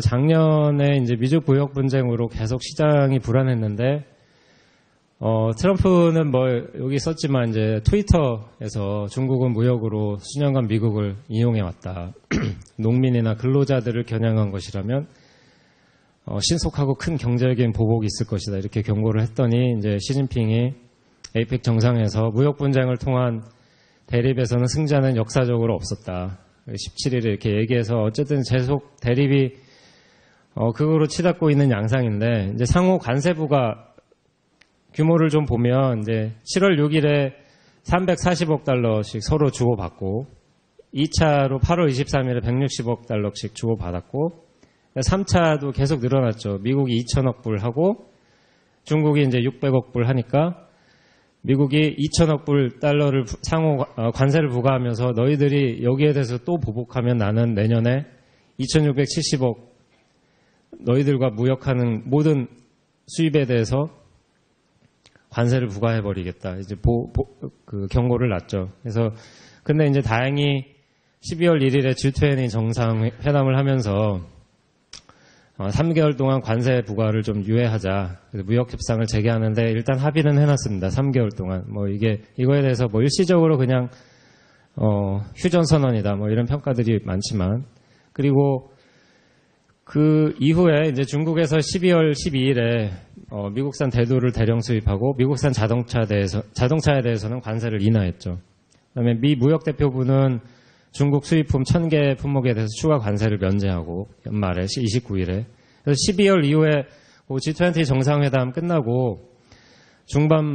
작년에 이제 미중 무역 분쟁으로 계속 시장이 불안했는데, 트럼프는 뭐 여기 썼지만 이제 트위터에서 중국은 무역으로 수년간 미국을 이용해 왔다. 농민이나 근로자들을 겨냥한 것이라면 신속하고 큰 경제적인 보복이 있을 것이다. 이렇게 경고를 했더니 이제 시진핑이 에이펙 정상에서 무역 분쟁을 통한 대립에서는 승자는 역사적으로 없었다. 17일에 이렇게 얘기해서 어쨌든 계속 대립이 그거로 치닫고 있는 양상인데, 이제 상호 관세부가 규모를 좀 보면 이제 7월 6일에 340억 달러씩 서로 주고받고, 2차로 8월 23일에 160억 달러씩 주고받았고, 3차도 계속 늘어났죠. 미국이 2천억 불 하고 중국이 이제 600억 불 하니까 미국이 2천억 불 달러를 상호 관세를 부과하면서 너희들이 여기에 대해서 또 보복하면 나는 내년에 2,670억 너희들과 무역하는 모든 수입에 대해서 관세를 부과해버리겠다. 이제 그 경고를 놨죠. 그래서 근데 이제 다행히 12월 1일에 G20 정상회담을 하면서 3개월 동안 관세 부과를 좀 유예하자. 무역 협상을 재개하는데 일단 합의는 해놨습니다. 3개월 동안. 뭐 이거에 대해서 뭐 일시적으로 그냥 휴전 선언이다. 뭐 이런 평가들이 많지만, 그리고 그 이후에 이제 중국에서 12월 12일에 미국산 대두를 대량 수입하고 미국산 자동차에 대해서는 관세를 인하했죠. 그다음에 미 무역대표부는 중국 수입품 1000개 품목에 대해서 추가 관세를 면제하고 연말에 29일에. 그래서 12월 이후에 G20 정상회담 끝나고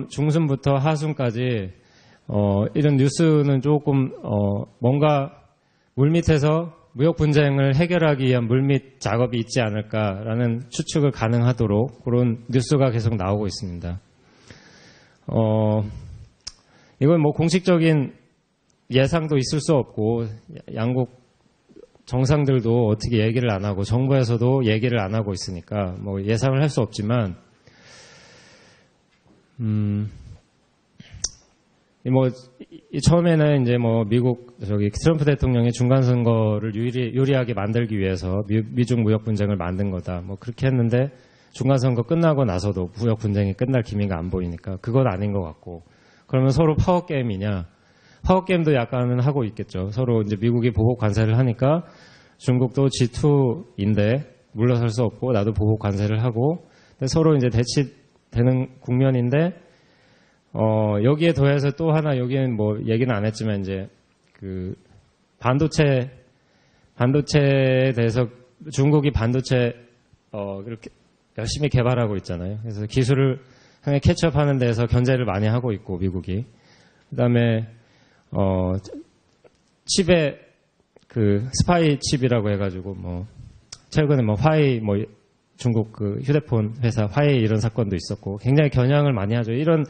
중순부터 하순까지 이런 뉴스는 조금 뭔가 물밑에서 무역 분쟁을 해결하기 위한 물밑 작업이 있지 않을까라는 추측을 가능하도록 그런 뉴스가 계속 나오고 있습니다. 이건 뭐 공식적인 예상도 있을 수 없고 양국 정상들도 어떻게 얘기를 안 하고 정부에서도 얘기를 안 하고 있으니까 뭐 예상을 할 수 없지만 뭐 처음에는 이제 뭐 미국 트럼프 대통령이 중간 선거를 유리하게 만들기 위해서 미중 무역 분쟁을 만든 거다. 뭐 그렇게 했는데 중간 선거 끝나고 나서도 무역 분쟁이 끝날 기미가 안 보이니까 그건 아닌 것 같고, 그러면 서로 파워 게임이냐? 파워 게임도 약간은 하고 있겠죠. 서로 이제 미국이 보복 관세를 하니까 중국도 G2인데 물러설 수 없고 나도 보복 관세를 하고, 근데 서로 이제 대치되는 국면인데 여기에 더해서 또 하나, 여기는 뭐 얘기는 안 했지만 이제 그 반도체에 대해서 중국이 반도체 이렇게 열심히 개발하고 있잖아요. 그래서 기술을 향해 캐치업하는 데서 견제를 많이 하고 있고 미국이. 그다음에 칩에 그 스파이 칩이라고 해가지고 뭐 최근에 뭐 화웨이 뭐 중국 그 휴대폰 회사 화웨이 이런 사건도 있었고 굉장히 겨냥을 많이 하죠. 이런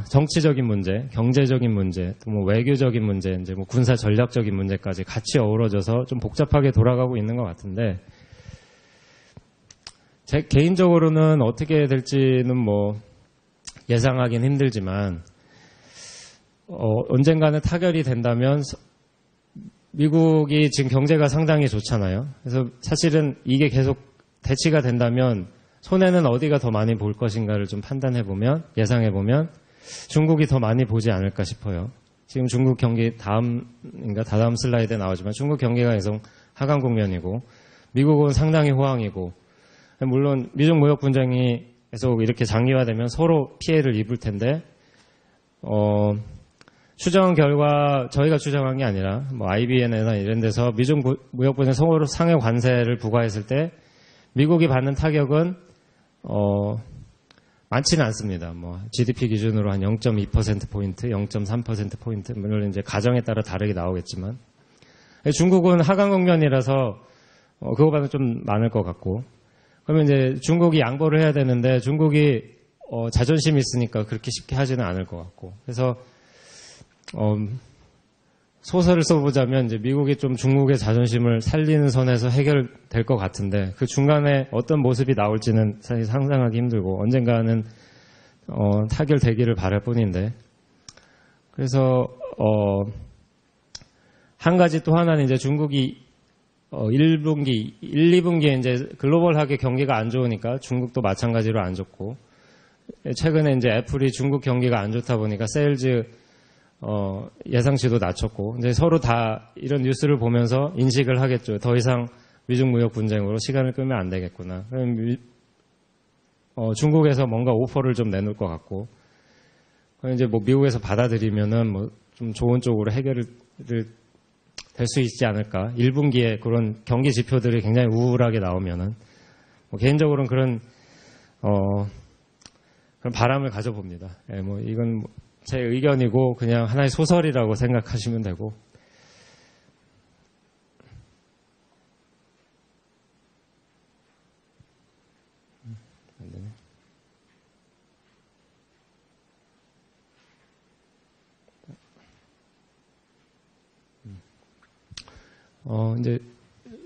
정치적인 문제, 경제적인 문제, 또 뭐 외교적인 문제, 이제 뭐 군사 전략적인 문제까지 같이 어우러져서 좀 복잡하게 돌아가고 있는 것 같은데, 제 개인적으로는 어떻게 될지는 뭐 예상하긴 힘들지만 언젠가는 타결이 된다면 미국이 지금 경제가 상당히 좋잖아요. 그래서 사실은 이게 계속 대치가 된다면 손해는 어디가 더 많이 볼 것인가를 좀 판단해보면, 예상해보면 중국이 더 많이 보지 않을까 싶어요. 지금 중국 경기 다다음 슬라이드에 나오지만 중국 경기가 계속 하강 국면이고 미국은 상당히 호황이고, 물론 미중 무역 분쟁이 계속 이렇게 장기화되면 서로 피해를 입을 텐데 추정 결과 저희가 추정한 게 아니라 뭐 IBN이나 이런 데서 미중 무역 분쟁 서로 상해 관세를 부과했을 때 미국이 받는 타격은 많지는 않습니다. 뭐 GDP 기준으로 한 0.2%포인트, 0.3%포인트, 물론 이제 가정에 따라 다르게 나오겠지만 중국은 하강 국면이라서 그거보다는 좀 많을 것 같고, 그러면 이제 중국이 양보를 해야 되는데 중국이 자존심이 있으니까 그렇게 쉽게 하지는 않을 것 같고, 그래서 소설을 써보자면 이제 미국이 좀 중국의 자존심을 살리는 선에서 해결될 것 같은데 그 중간에 어떤 모습이 나올지는 사실 상상하기 힘들고 언젠가는 타결되기를 바랄 뿐인데 그래서 한 가지 또 하나는 이제 중국이 1분기, 1, 2분기에 이제 글로벌하게 경기가 안 좋으니까 중국도 마찬가지로 안 좋고 최근에 이제 애플이 중국 경기가 안 좋다 보니까 세일즈 예상치도 낮췄고 이제 서로 다 이런 뉴스를 보면서 인식을 하겠죠. 더 이상 미중 무역 분쟁으로 시간을 끄면 안 되겠구나. 그럼 중국에서 뭔가 오퍼를 좀 내놓을 것 같고 이제 뭐 미국에서 받아들이면은 뭐 좀 좋은 쪽으로 해결을 될 수 있지 않을까. 1분기에 그런 경기 지표들이 굉장히 우울하게 나오면은 뭐 개인적으로는 그런 바람을 가져봅니다. 예, 뭐 이건 제 의견이고 그냥 하나의 소설이라고 생각하시면 되고. 안 되네. 이제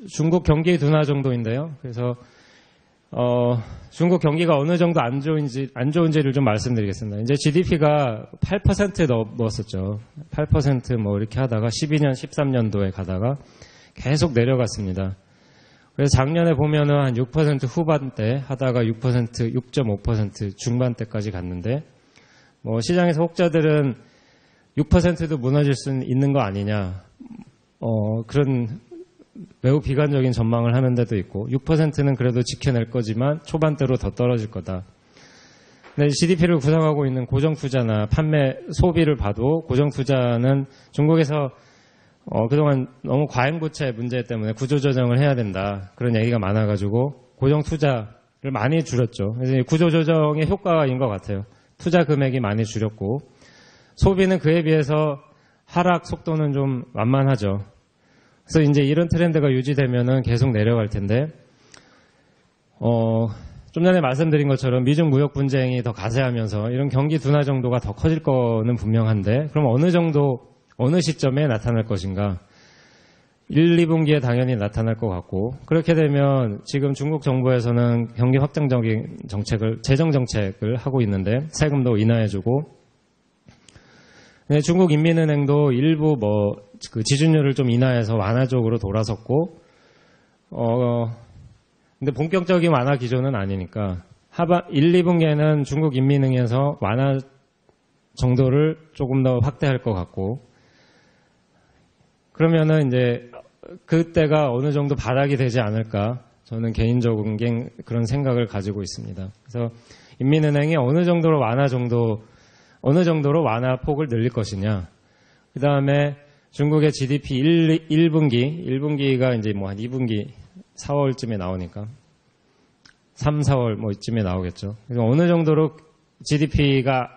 중국 경기 둔화 정도인데요. 그래서 중국 경기가 어느 정도 안 좋은지를 좀 말씀드리겠습니다. 이제 GDP가 8% 넘었었죠. 8% 뭐 이렇게 하다가 12년, 13년도에 가다가 계속 내려갔습니다. 그래서 작년에 보면은 한 6% 후반대 하다가 6%, 6.5% 중반대까지 갔는데 뭐 시장에서 혹자들은 6%도 무너질 수 있는 거 아니냐. 그런 매우 비관적인 전망을 하는 데도 있고 6%는 그래도 지켜낼 거지만 초반대로 더 떨어질 거다. 근데 GDP를 구성하고 있는 고정투자나 판매, 소비를 봐도 고정투자는 중국에서 그동안 너무 과잉부채 문제 때문에 구조조정을 해야 된다. 그런 얘기가 많아가지고 고정투자를 많이 줄였죠. 그래서 구조조정의 효과인 것 같아요. 투자 금액이 많이 줄였고 소비는 그에 비해서 하락 속도는 좀 완만하죠. 그래서 이제 이런 트렌드가 유지되면은 계속 내려갈 텐데, 좀 전에 말씀드린 것처럼 미중 무역 분쟁이 더 가세하면서 이런 경기 둔화 정도가 더 커질 거는 분명한데, 그럼 어느 시점에 나타날 것인가? 1, 2분기에 당연히 나타날 것 같고, 그렇게 되면 지금 중국 정부에서는 경기 확장적인 재정 정책을 하고 있는데, 세금도 인하해주고, 네, 중국 인민은행도 일부 그 지준율을 좀 인하해서 완화 쪽으로 돌아섰고, 근데 본격적인 완화 기조는 아니니까, 1, 2분기에는 중국 인민은행에서 완화 정도를 조금 더 확대할 것 같고, 그러면은 이제 그때가 어느 정도 바닥이 되지 않을까, 저는 개인적인 그런 생각을 가지고 있습니다. 그래서 인민은행이 어느 정도로 완화 폭을 늘릴 것이냐. 그 다음에 중국의 GDP 1분기가 이제 뭐 한 2분기 4월쯤에 나오니까 3, 4월 뭐 이쯤에 나오겠죠. 그래서 어느 정도로 GDP가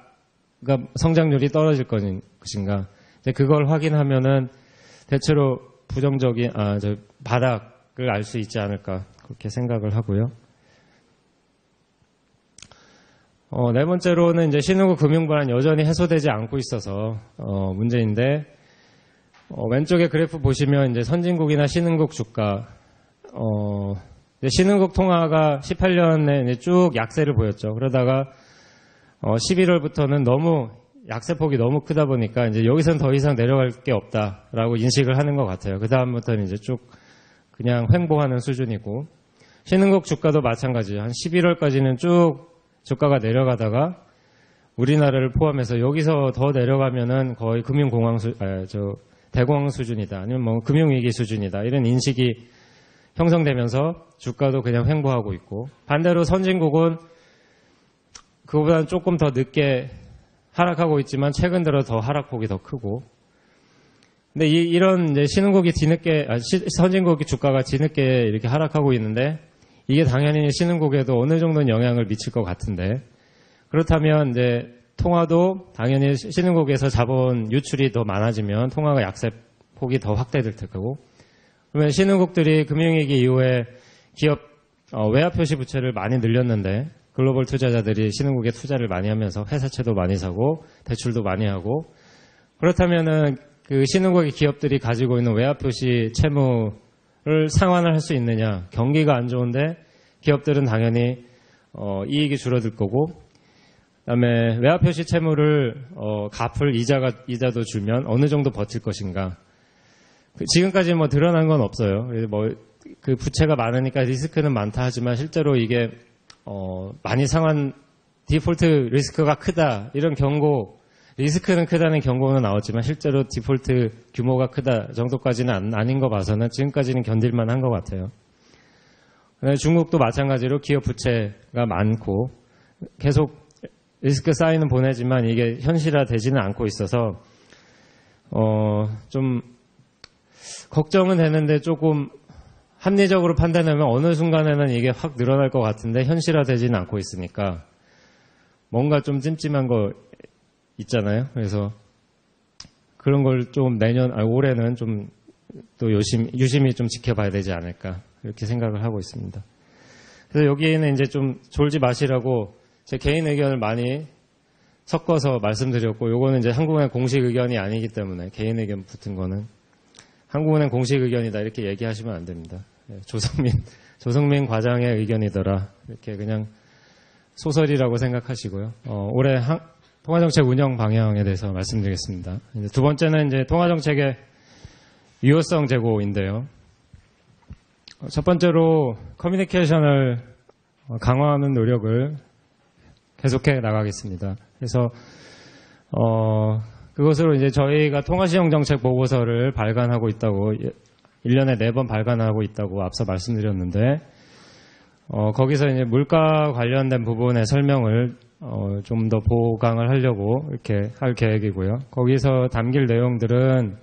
성장률이 떨어질 것인가. 이제 그걸 확인하면은 대체로 부정적인 바닥을 알 수 있지 않을까 그렇게 생각을 하고요. 네 번째로는 이제 신흥국 금융불안 여전히 해소되지 않고 있어서 문제인데 왼쪽에 그래프 보시면 이제 선진국이나 신흥국 주가 신흥국 통화가 18년에 이제 쭉 약세를 보였죠. 그러다가 11월부터는 너무 약세폭이 너무 크다 보니까 이제 여기서는 더 이상 내려갈 게 없다라고 인식을 하는 것 같아요. 그 다음부터는 이제 쭉 그냥 횡보하는 수준이고 신흥국 주가도 마찬가지예요. 한 11월까지는 쭉 주가가 내려가다가 우리나라를 포함해서 여기서 더 내려가면은 거의 대공황 수준이다. 아니면 뭐 금융위기 수준이다. 이런 인식이 형성되면서 주가도 그냥 횡보하고 있고 반대로 선진국은 그거보다는 조금 더 늦게 하락하고 있지만 최근 들어 더 하락폭이 더 크고 근데 이런 이제 신흥국이 선진국이 주가가 뒤늦게 이렇게 하락하고 있는데 이게 당연히 신흥국에도 어느 정도는 영향을 미칠 것 같은데 그렇다면 이제 통화도 당연히 신흥국에서 자본 유출이 더 많아지면 통화가 약세폭이 더 확대될 테고 그러면 신흥국들이 금융위기 이후에 기업 외화 표시 부채를 많이 늘렸는데 글로벌 투자자들이 신흥국에 투자를 많이 하면서 회사채도 많이 사고 대출도 많이 하고 그렇다면은 그 신흥국의 기업들이 가지고 있는 외화표시 채무를 상환을 할 수 있느냐. 경기가 안 좋은데 기업들은 당연히 이익이 줄어들 거고, 그다음에 외화표시 채무를 갚을 이자도 주면 어느 정도 버틸 것인가. 지금까지 뭐 드러난 건 없어요. 뭐 그 부채가 많으니까 리스크는 많다 하지만 실제로 이게 많이 상환 디폴트 리스크가 크다 이런 경고, 리스크는 크다는 경고는 나왔지만 실제로 디폴트 규모가 크다 정도까지는 아닌 거 봐서는 지금까지는 견딜만 한 것 같아요. 중국도 마찬가지로 기업 부채가 많고 계속 리스크 사인은 보내지만 이게 현실화되지는 않고 있어서 좀 걱정은 되는데 조금 합리적으로 판단하면 어느 순간에는 이게 확 늘어날 것 같은데 현실화되지는 않고 있으니까 뭔가 좀 찜찜한 거 있잖아요. 그래서 그런 걸 좀 올해는 좀 또 유심히 좀 지켜봐야 되지 않을까 이렇게 생각을 하고 있습니다. 그래서 여기에는 이제 좀 졸지 마시라고 제 개인 의견을 많이 섞어서 말씀드렸고, 요거는 이제 한국은행 공식 의견이 아니기 때문에 개인 의견 붙은 거는 한국은행 공식 의견이다 이렇게 얘기하시면 안 됩니다. 조성민 과장의 의견이더라 이렇게 그냥 소설이라고 생각하시고요. 올해 통화정책 운영 방향에 대해서 말씀드리겠습니다. 이제 두 번째는 이제 통화정책의 유효성 제고인데요. 첫 번째로 커뮤니케이션을 강화하는 노력을 계속해 나가겠습니다. 그래서 그것으로 이제 저희가 통화시정정책 보고서를 발간하고 있다고 1년에 4번 발간하고 있다고 앞서 말씀드렸는데 거기서 이제 물가 관련된 부분의 설명을 좀 더 보강을 하려고 이렇게 할 계획이고요. 거기서 담길 내용들은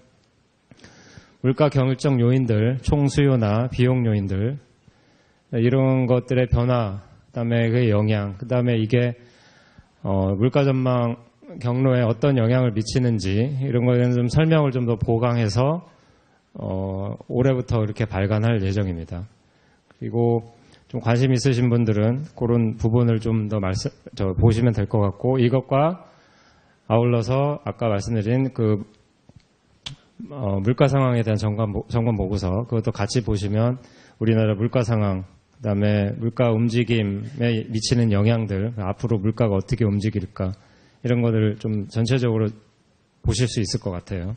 물가 경일적 요인들, 총 수요나 비용 요인들 이런 것들의 변화, 그다음에 그 영향, 그다음에 이게 물가 전망 경로에 어떤 영향을 미치는지 이런 거에 대한 좀 설명을 좀 더 보강해서 올해부터 이렇게 발간할 예정입니다. 그리고 좀 관심 있으신 분들은 그런 부분을 좀 더 보시면 될 것 같고, 이것과 아울러서 아까 말씀드린 그 물가 상황에 대한 점검 보고서 그것도 같이 보시면 우리나라 물가 상황, 그다음에 물가 움직임에 미치는 영향들, 앞으로 물가가 어떻게 움직일까 이런 것들을 좀 전체적으로 보실 수 있을 것 같아요.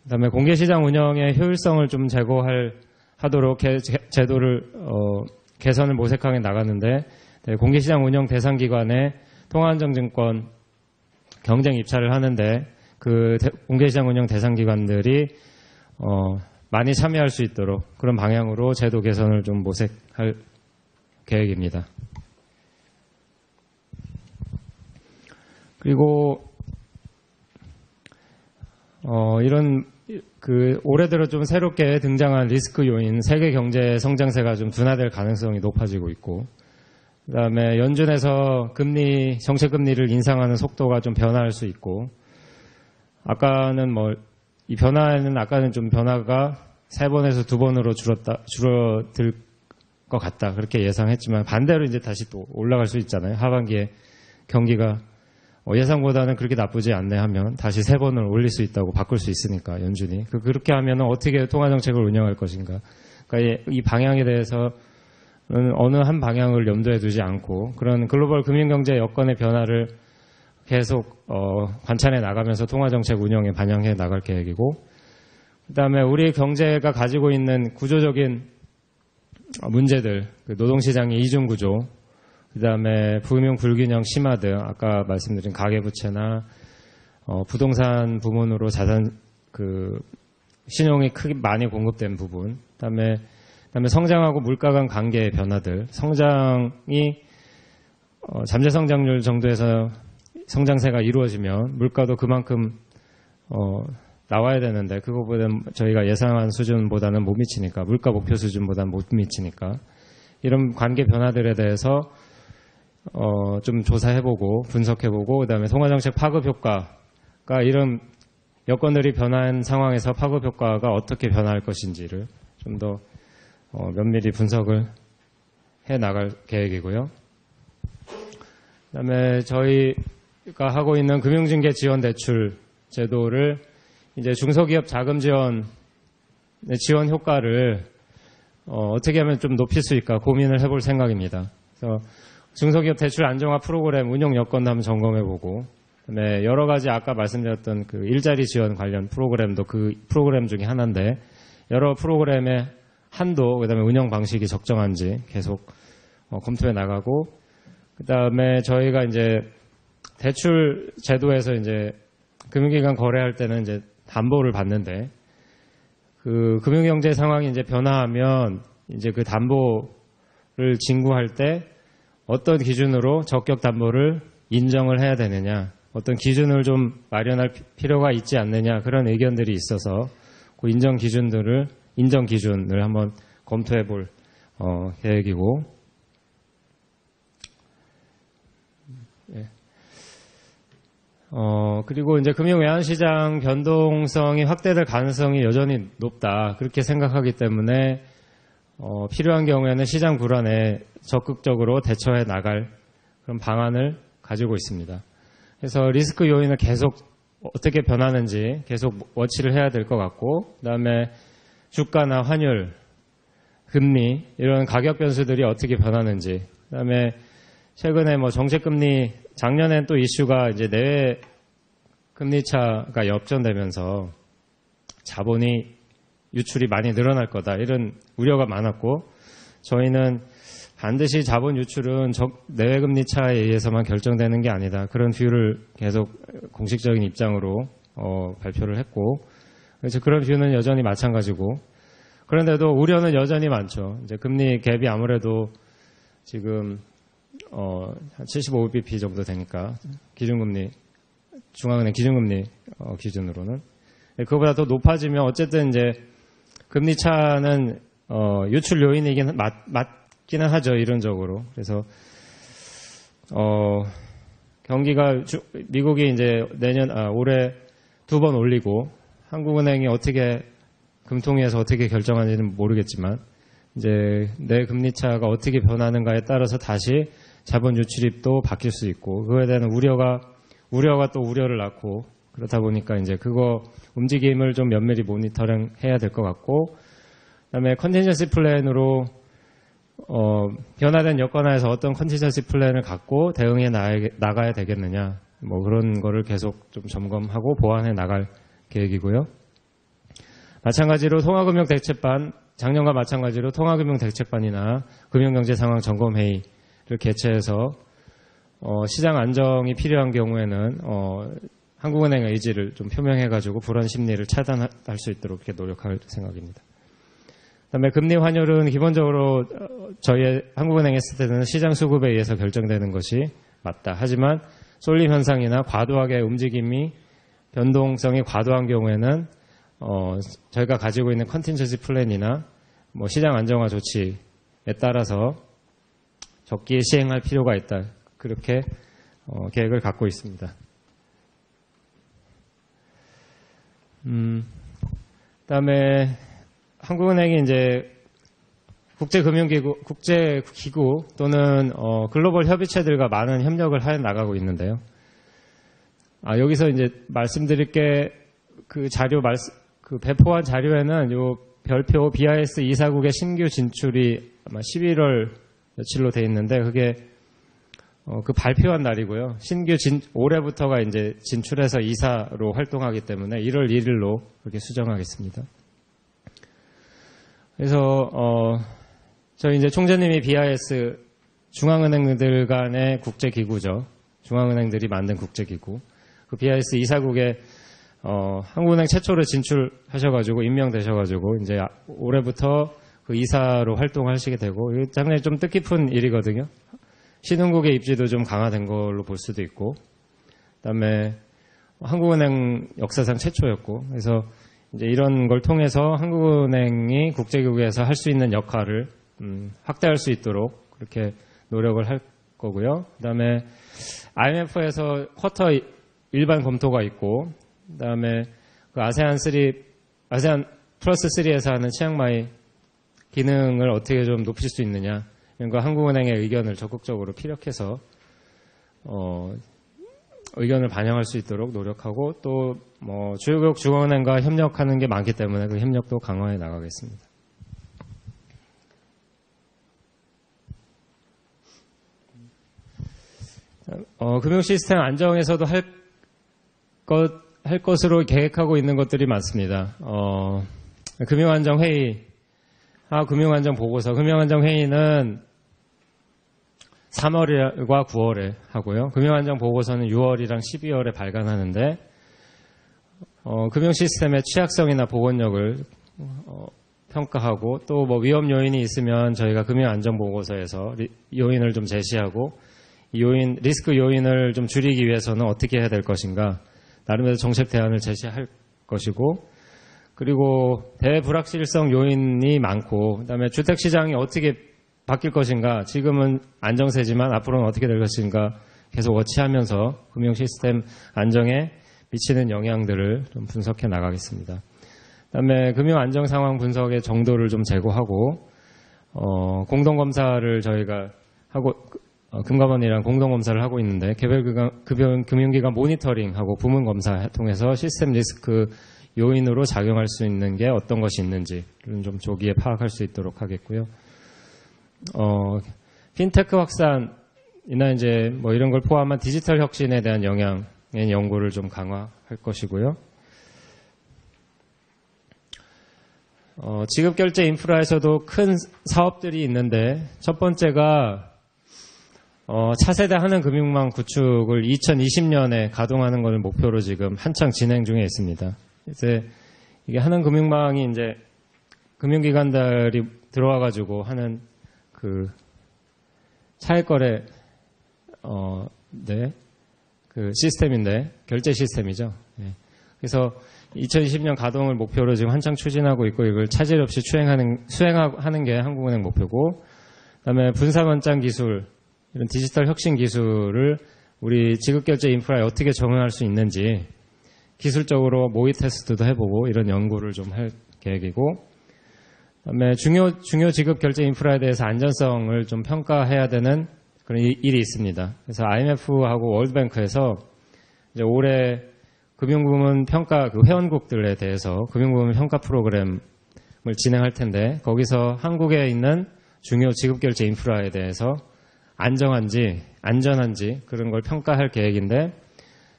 그다음에 공개시장 운영의 효율성을 좀 제고하도록 제도를 개선을 모색하게 나갔는데, 공개시장 운영 대상 기관에 통화안정증권 경쟁 입찰을 하는데 그 공개시장 운영 대상 기관들이 많이 참여할 수 있도록 그런 방향으로 제도 개선을 좀 모색할 계획입니다. 그리고 이런 올해 들어 좀 새롭게 등장한 리스크 요인, 세계 경제 성장세가 좀 둔화될 가능성이 높아지고 있고, 그다음에 연준에서 정책 금리를 인상하는 속도가 좀 변화할 수 있고, 아까는 좀 변화가 3번에서 2번으로 줄어들 것 같다 그렇게 예상했지만, 반대로 이제 다시 또 올라갈 수 있잖아요. 하반기에 경기가 예상보다는 그렇게 나쁘지 않네 하면 다시 3번을 올릴 수 있다고 바꿀 수 있으니까, 연준이. 그렇게 하면 어떻게 통화정책을 운영할 것인가. 그러니까 이 방향에 대해서는 어느 한 방향을 염두에 두지 않고 그런 글로벌 금융경제 여건의 변화를 계속 관찰해 나가면서 통화정책 운영에 반영해 나갈 계획이고, 그다음에 우리 경제가 가지고 있는 구조적인 문제들, 노동시장의 이중구조, 그다음에 금융 불균형 심화 등 아까 말씀드린 가계부채나 부동산 부문으로 자산 신용이 크게 많이 공급된 부분, 그다음에 성장하고 물가 간 관계의 변화들, 성장이 잠재 성장률 정도에서 성장세가 이루어지면 물가도 그만큼 나와야 되는데 그거보다는 저희가 예상한 수준보다는 못 미치니까, 물가 목표 수준보다는 못 미치니까 이런 관계 변화들에 대해서 좀 조사해보고 분석해보고, 그다음에 통화정책 파급 효과가 이런 여건들이 변한 상황에서 파급 효과가 어떻게 변화할 것인지를 좀 더 면밀히 분석을 해 나갈 계획이고요. 그다음에 저희가 하고 있는 금융징계 지원 대출 제도를 이제 중소기업 자금 지원 효과를 어떻게 하면 좀 높일 수 있을까 고민을 해볼 생각입니다. 그래서 중소기업 대출 안정화 프로그램 운영 여건도 한번 점검해보고, 그다음에 여러 가지 아까 말씀드렸던 그 일자리 지원 관련 프로그램도 그 프로그램 중에 하나인데, 여러 프로그램의 한도, 그다음에 운영 방식이 적정한지 계속 검토해 나가고, 그다음에 저희가 이제 대출 제도에서 이제 금융기관 거래할 때는 이제 담보를 받는데, 그 금융경제 상황이 이제 변화하면 이제 그 담보를 진구할 때 어떤 기준으로 적격 담보를 인정을 해야 되느냐, 어떤 기준을 좀 마련할 필요가 있지 않느냐, 그런 의견들이 있어서 그 인정 기준을 한번 검토해 볼 계획이고, 예. 그리고 이제 금융외환시장 변동성이 확대될 가능성이 여전히 높다, 그렇게 생각하기 때문에 필요한 경우에는 시장 불안에 적극적으로 대처해 나갈 그런 방안을 가지고 있습니다. 그래서 리스크 요인을 계속 어떻게 변하는지 계속 워치를 해야 될 것 같고, 그다음에 주가나 환율, 금리 이런 가격 변수들이 어떻게 변하는지, 그다음에 최근에 뭐 정책금리, 작년엔 또 이슈가 이제 내외 금리차가 역전되면서 자본이 유출이 많이 늘어날 거다, 이런 우려가 많았고, 저희는 반드시 자본 유출은 내외 금리차에 의해서만 결정되는 게 아니다, 그런 뷰를 계속 공식적인 입장으로 발표를 했고, 그래서 그런 뷰는 여전히 마찬가지고, 그런데도 우려는 여전히 많죠. 이제 금리 갭이 아무래도 지금 한 75bp 정도 되니까, 기준금리, 중앙은행 기준금리 기준으로는 그거보다 더 높아지면 어쨌든 이제 금리 차는 유출 요인이긴 맞기는 하죠, 이론적으로. 그래서 경기가 미국이 이제 올해 2번 올리고, 한국은행이 어떻게 금통위에서 어떻게 결정하는지는 모르겠지만, 이제 내 금리 차가 어떻게 변하는가에 따라서 다시 자본 유출입도 바뀔 수 있고, 그거에 대한 우려가 또 우려를 낳고, 그렇다 보니까 이제 그거 움직임을 좀 면밀히 모니터링 해야 될 것 같고, 그다음에 컨틴전시 플랜으로 변화된 여건 하에서 어떤 컨틴전시 플랜을 갖고 대응해 나가야 되겠느냐, 뭐 그런 거를 계속 좀 점검하고 보완해 나갈 계획이고요. 마찬가지로 통화금융대책반, 작년과 마찬가지로 통화금융대책반이나 금융경제상황점검회의를 개최해서 시장 안정이 필요한 경우에는 한국은행의 의지를 좀 표명해가지고 불안 심리를 차단할 수 있도록 이렇게 노력할 생각입니다. 그다음에 금리 환율은 기본적으로 저희 한국은행에 했을 때는 시장 수급에 의해서 결정되는 것이 맞다. 하지만 쏠림 현상이나 과도하게 움직임이 변동성이 과도한 경우에는 저희가 가지고 있는 컨틴전시 플랜이나 뭐 시장 안정화 조치에 따라서 적기에 시행할 필요가 있다, 그렇게 계획을 갖고 있습니다. 그다음에 한국은행이 이제 국제기구 또는 글로벌 협의체들과 많은 협력을 해 나가고 있는데요. 여기서 이제 말씀드릴 게 그 그 배포한 자료에는 요 별표 BIS 이사국의 신규 진출이 아마 11월 며칠로 돼 있는데, 그게 그 발표한 날이고요. 올해부터가 이제 진출해서 이사로 활동하기 때문에 1월 1일로 그렇게 수정하겠습니다. 그래서 저희 이제 총재님이 BIS 중앙은행들 간의 국제기구죠. 중앙은행들이 만든 국제기구. 그 BIS 이사국에 한국은행 최초로 진출하셔가지고 임명되셔가지고 이제 올해부터 그 이사로 활동하시게 되고, 이게 상당히 좀 뜻깊은 일이거든요. 신흥국의 입지도 좀 강화된 걸로 볼 수도 있고, 그다음에 한국은행 역사상 최초였고, 그래서 이제 이런 걸 통해서 한국은행이 국제기구에서 할 수 있는 역할을 확대할 수 있도록 그렇게 노력을 할 거고요. 그다음에 IMF에서 쿼터 일반 검토가 있고, 그다음에 그 아세안 플러스 3에서 하는 치앙마이 기능을 어떻게 좀 높일 수 있느냐, 이런 거 한국은행의 의견을 적극적으로 피력해서 의견을 반영할 수 있도록 노력하고 또 뭐 주요교육 중앙은행과 협력하는 게 많기 때문에 그 협력도 강화해 나가겠습니다. 금융 시스템 안정에서도 할 것으로 계획하고 있는 것들이 많습니다. 금융안정회의, 금융안정 보고서, 금융안정회의는 3월과 9월에 하고요. 금융안정 보고서는 6월이랑 12월에 발간하는데, 금융 시스템의 취약성이나 복원력을 평가하고 또 뭐 위험 요인이 있으면 저희가 금융안정 보고서에서 요인을 좀 제시하고 이 요인, 리스크 요인을 좀 줄이기 위해서는 어떻게 해야 될 것인가, 나름대로 정책 대안을 제시할 것이고, 그리고 대불확실성 요인이 많고, 그다음에 주택시장이 어떻게 바뀔 것인가, 지금은 안정세지만 앞으로는 어떻게 될 것인가 계속 워치하면서 금융 시스템 안정에 미치는 영향들을 좀 분석해 나가겠습니다. 그다음에 금융 안정 상황 분석의 정도를 좀 제고하고, 공동검사를 저희가 하고, 금감원이랑 공동검사를 하고 있는데, 개별 금융기관 모니터링하고 부문검사 통해서 시스템 리스크 요인으로 작용할 수 있는 게 어떤 것이 있는지를 좀 조기에 파악할 수 있도록 하겠고요. 핀테크 확산이나 이제 뭐 이런 걸 포함한 디지털 혁신에 대한 영향의 연구를 좀 강화할 것이고요. 지급결제 인프라에서도 큰 사업들이 있는데, 첫 번째가 차세대 한은금융망 구축을 2020년에 가동하는 것을 목표로 지금 한창 진행 중에 있습니다. 이제 이게 한은금융망이 이제 금융기관들이 들어와가지고 하는 그 차액거래 그 시스템인데, 결제 시스템이죠. 네. 그래서 2020년 가동을 목표로 지금 한창 추진하고 있고, 이걸 차질 없이 수행하는 게 한국은행 목표고, 그다음에 분산원장 기술, 이런 디지털 혁신 기술을 우리 지급결제 인프라에 어떻게 적용할 수 있는지 기술적으로 모의 테스트도 해보고 이런 연구를 좀 할 계획이고, 그다음에 중요 지급결제 인프라에 대해서 안전성을 좀 평가해야 되는 그런 일이 있습니다. 그래서 IMF하고 월드뱅크에서 이제 올해 금융부문 평가 그 회원국들에 대해서 금융부문 평가 프로그램을 진행할 텐데, 거기서 한국에 있는 중요 지급결제 인프라에 대해서 안전한지 그런 걸 평가할 계획인데,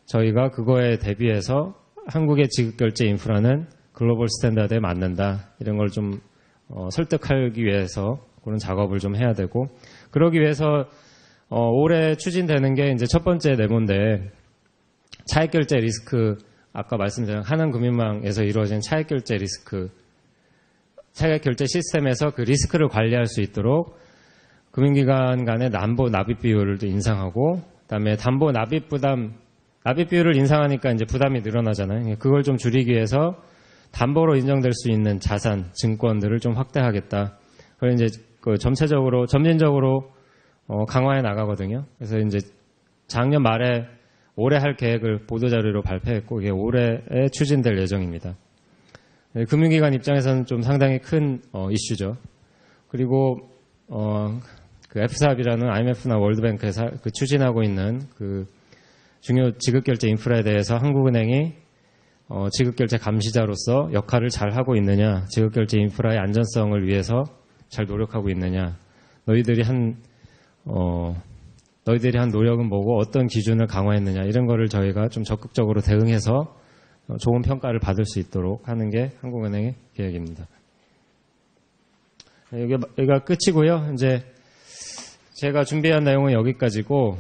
저희가 그거에 대비해서 한국의 지급결제 인프라는 글로벌 스탠다드에 맞는다, 이런 걸 좀 설득하기 위해서 그런 작업을 좀 해야 되고, 그러기 위해서 올해 추진되는 게 이제 첫 번째 네모인데, 차액결제 리스크, 아까 말씀드린 한은금융망에서 이루어진 차액결제 리스크, 차액결제 시스템에서 그 리스크를 관리할 수 있도록 금융기관 간의 담보 납입 비율을 인상하고, 그다음에 담보 납입 비율을 인상하니까 이제 부담이 늘어나잖아요. 그걸 좀 줄이기 위해서 담보로 인정될 수 있는 자산, 증권들을 좀 확대하겠다. 그걸 이제 그 점진적으로 강화해 나가거든요. 그래서 이제 작년 말에 올해 할 계획을 보도자료로 발표했고, 이게 올해에 추진될 예정입니다. 금융기관 입장에서는 좀 상당히 큰 이슈죠. 그리고 그 FSAB이라는 IMF나 월드뱅크에서 그 추진하고 있는 그 중요 지급결제 인프라에 대해서 한국은행이 지급결제 감시자로서 역할을 잘 하고 있느냐, 지급결제 인프라의 안전성을 위해서 잘 노력하고 있느냐, 너희들이 한 노력은 뭐고 어떤 기준을 강화했느냐, 이런 거를 저희가 좀 적극적으로 대응해서 좋은 평가를 받을 수 있도록 하는 게 한국은행의 계획입니다. 여기가 끝이고요. 이제 제가 준비한 내용은 여기까지고,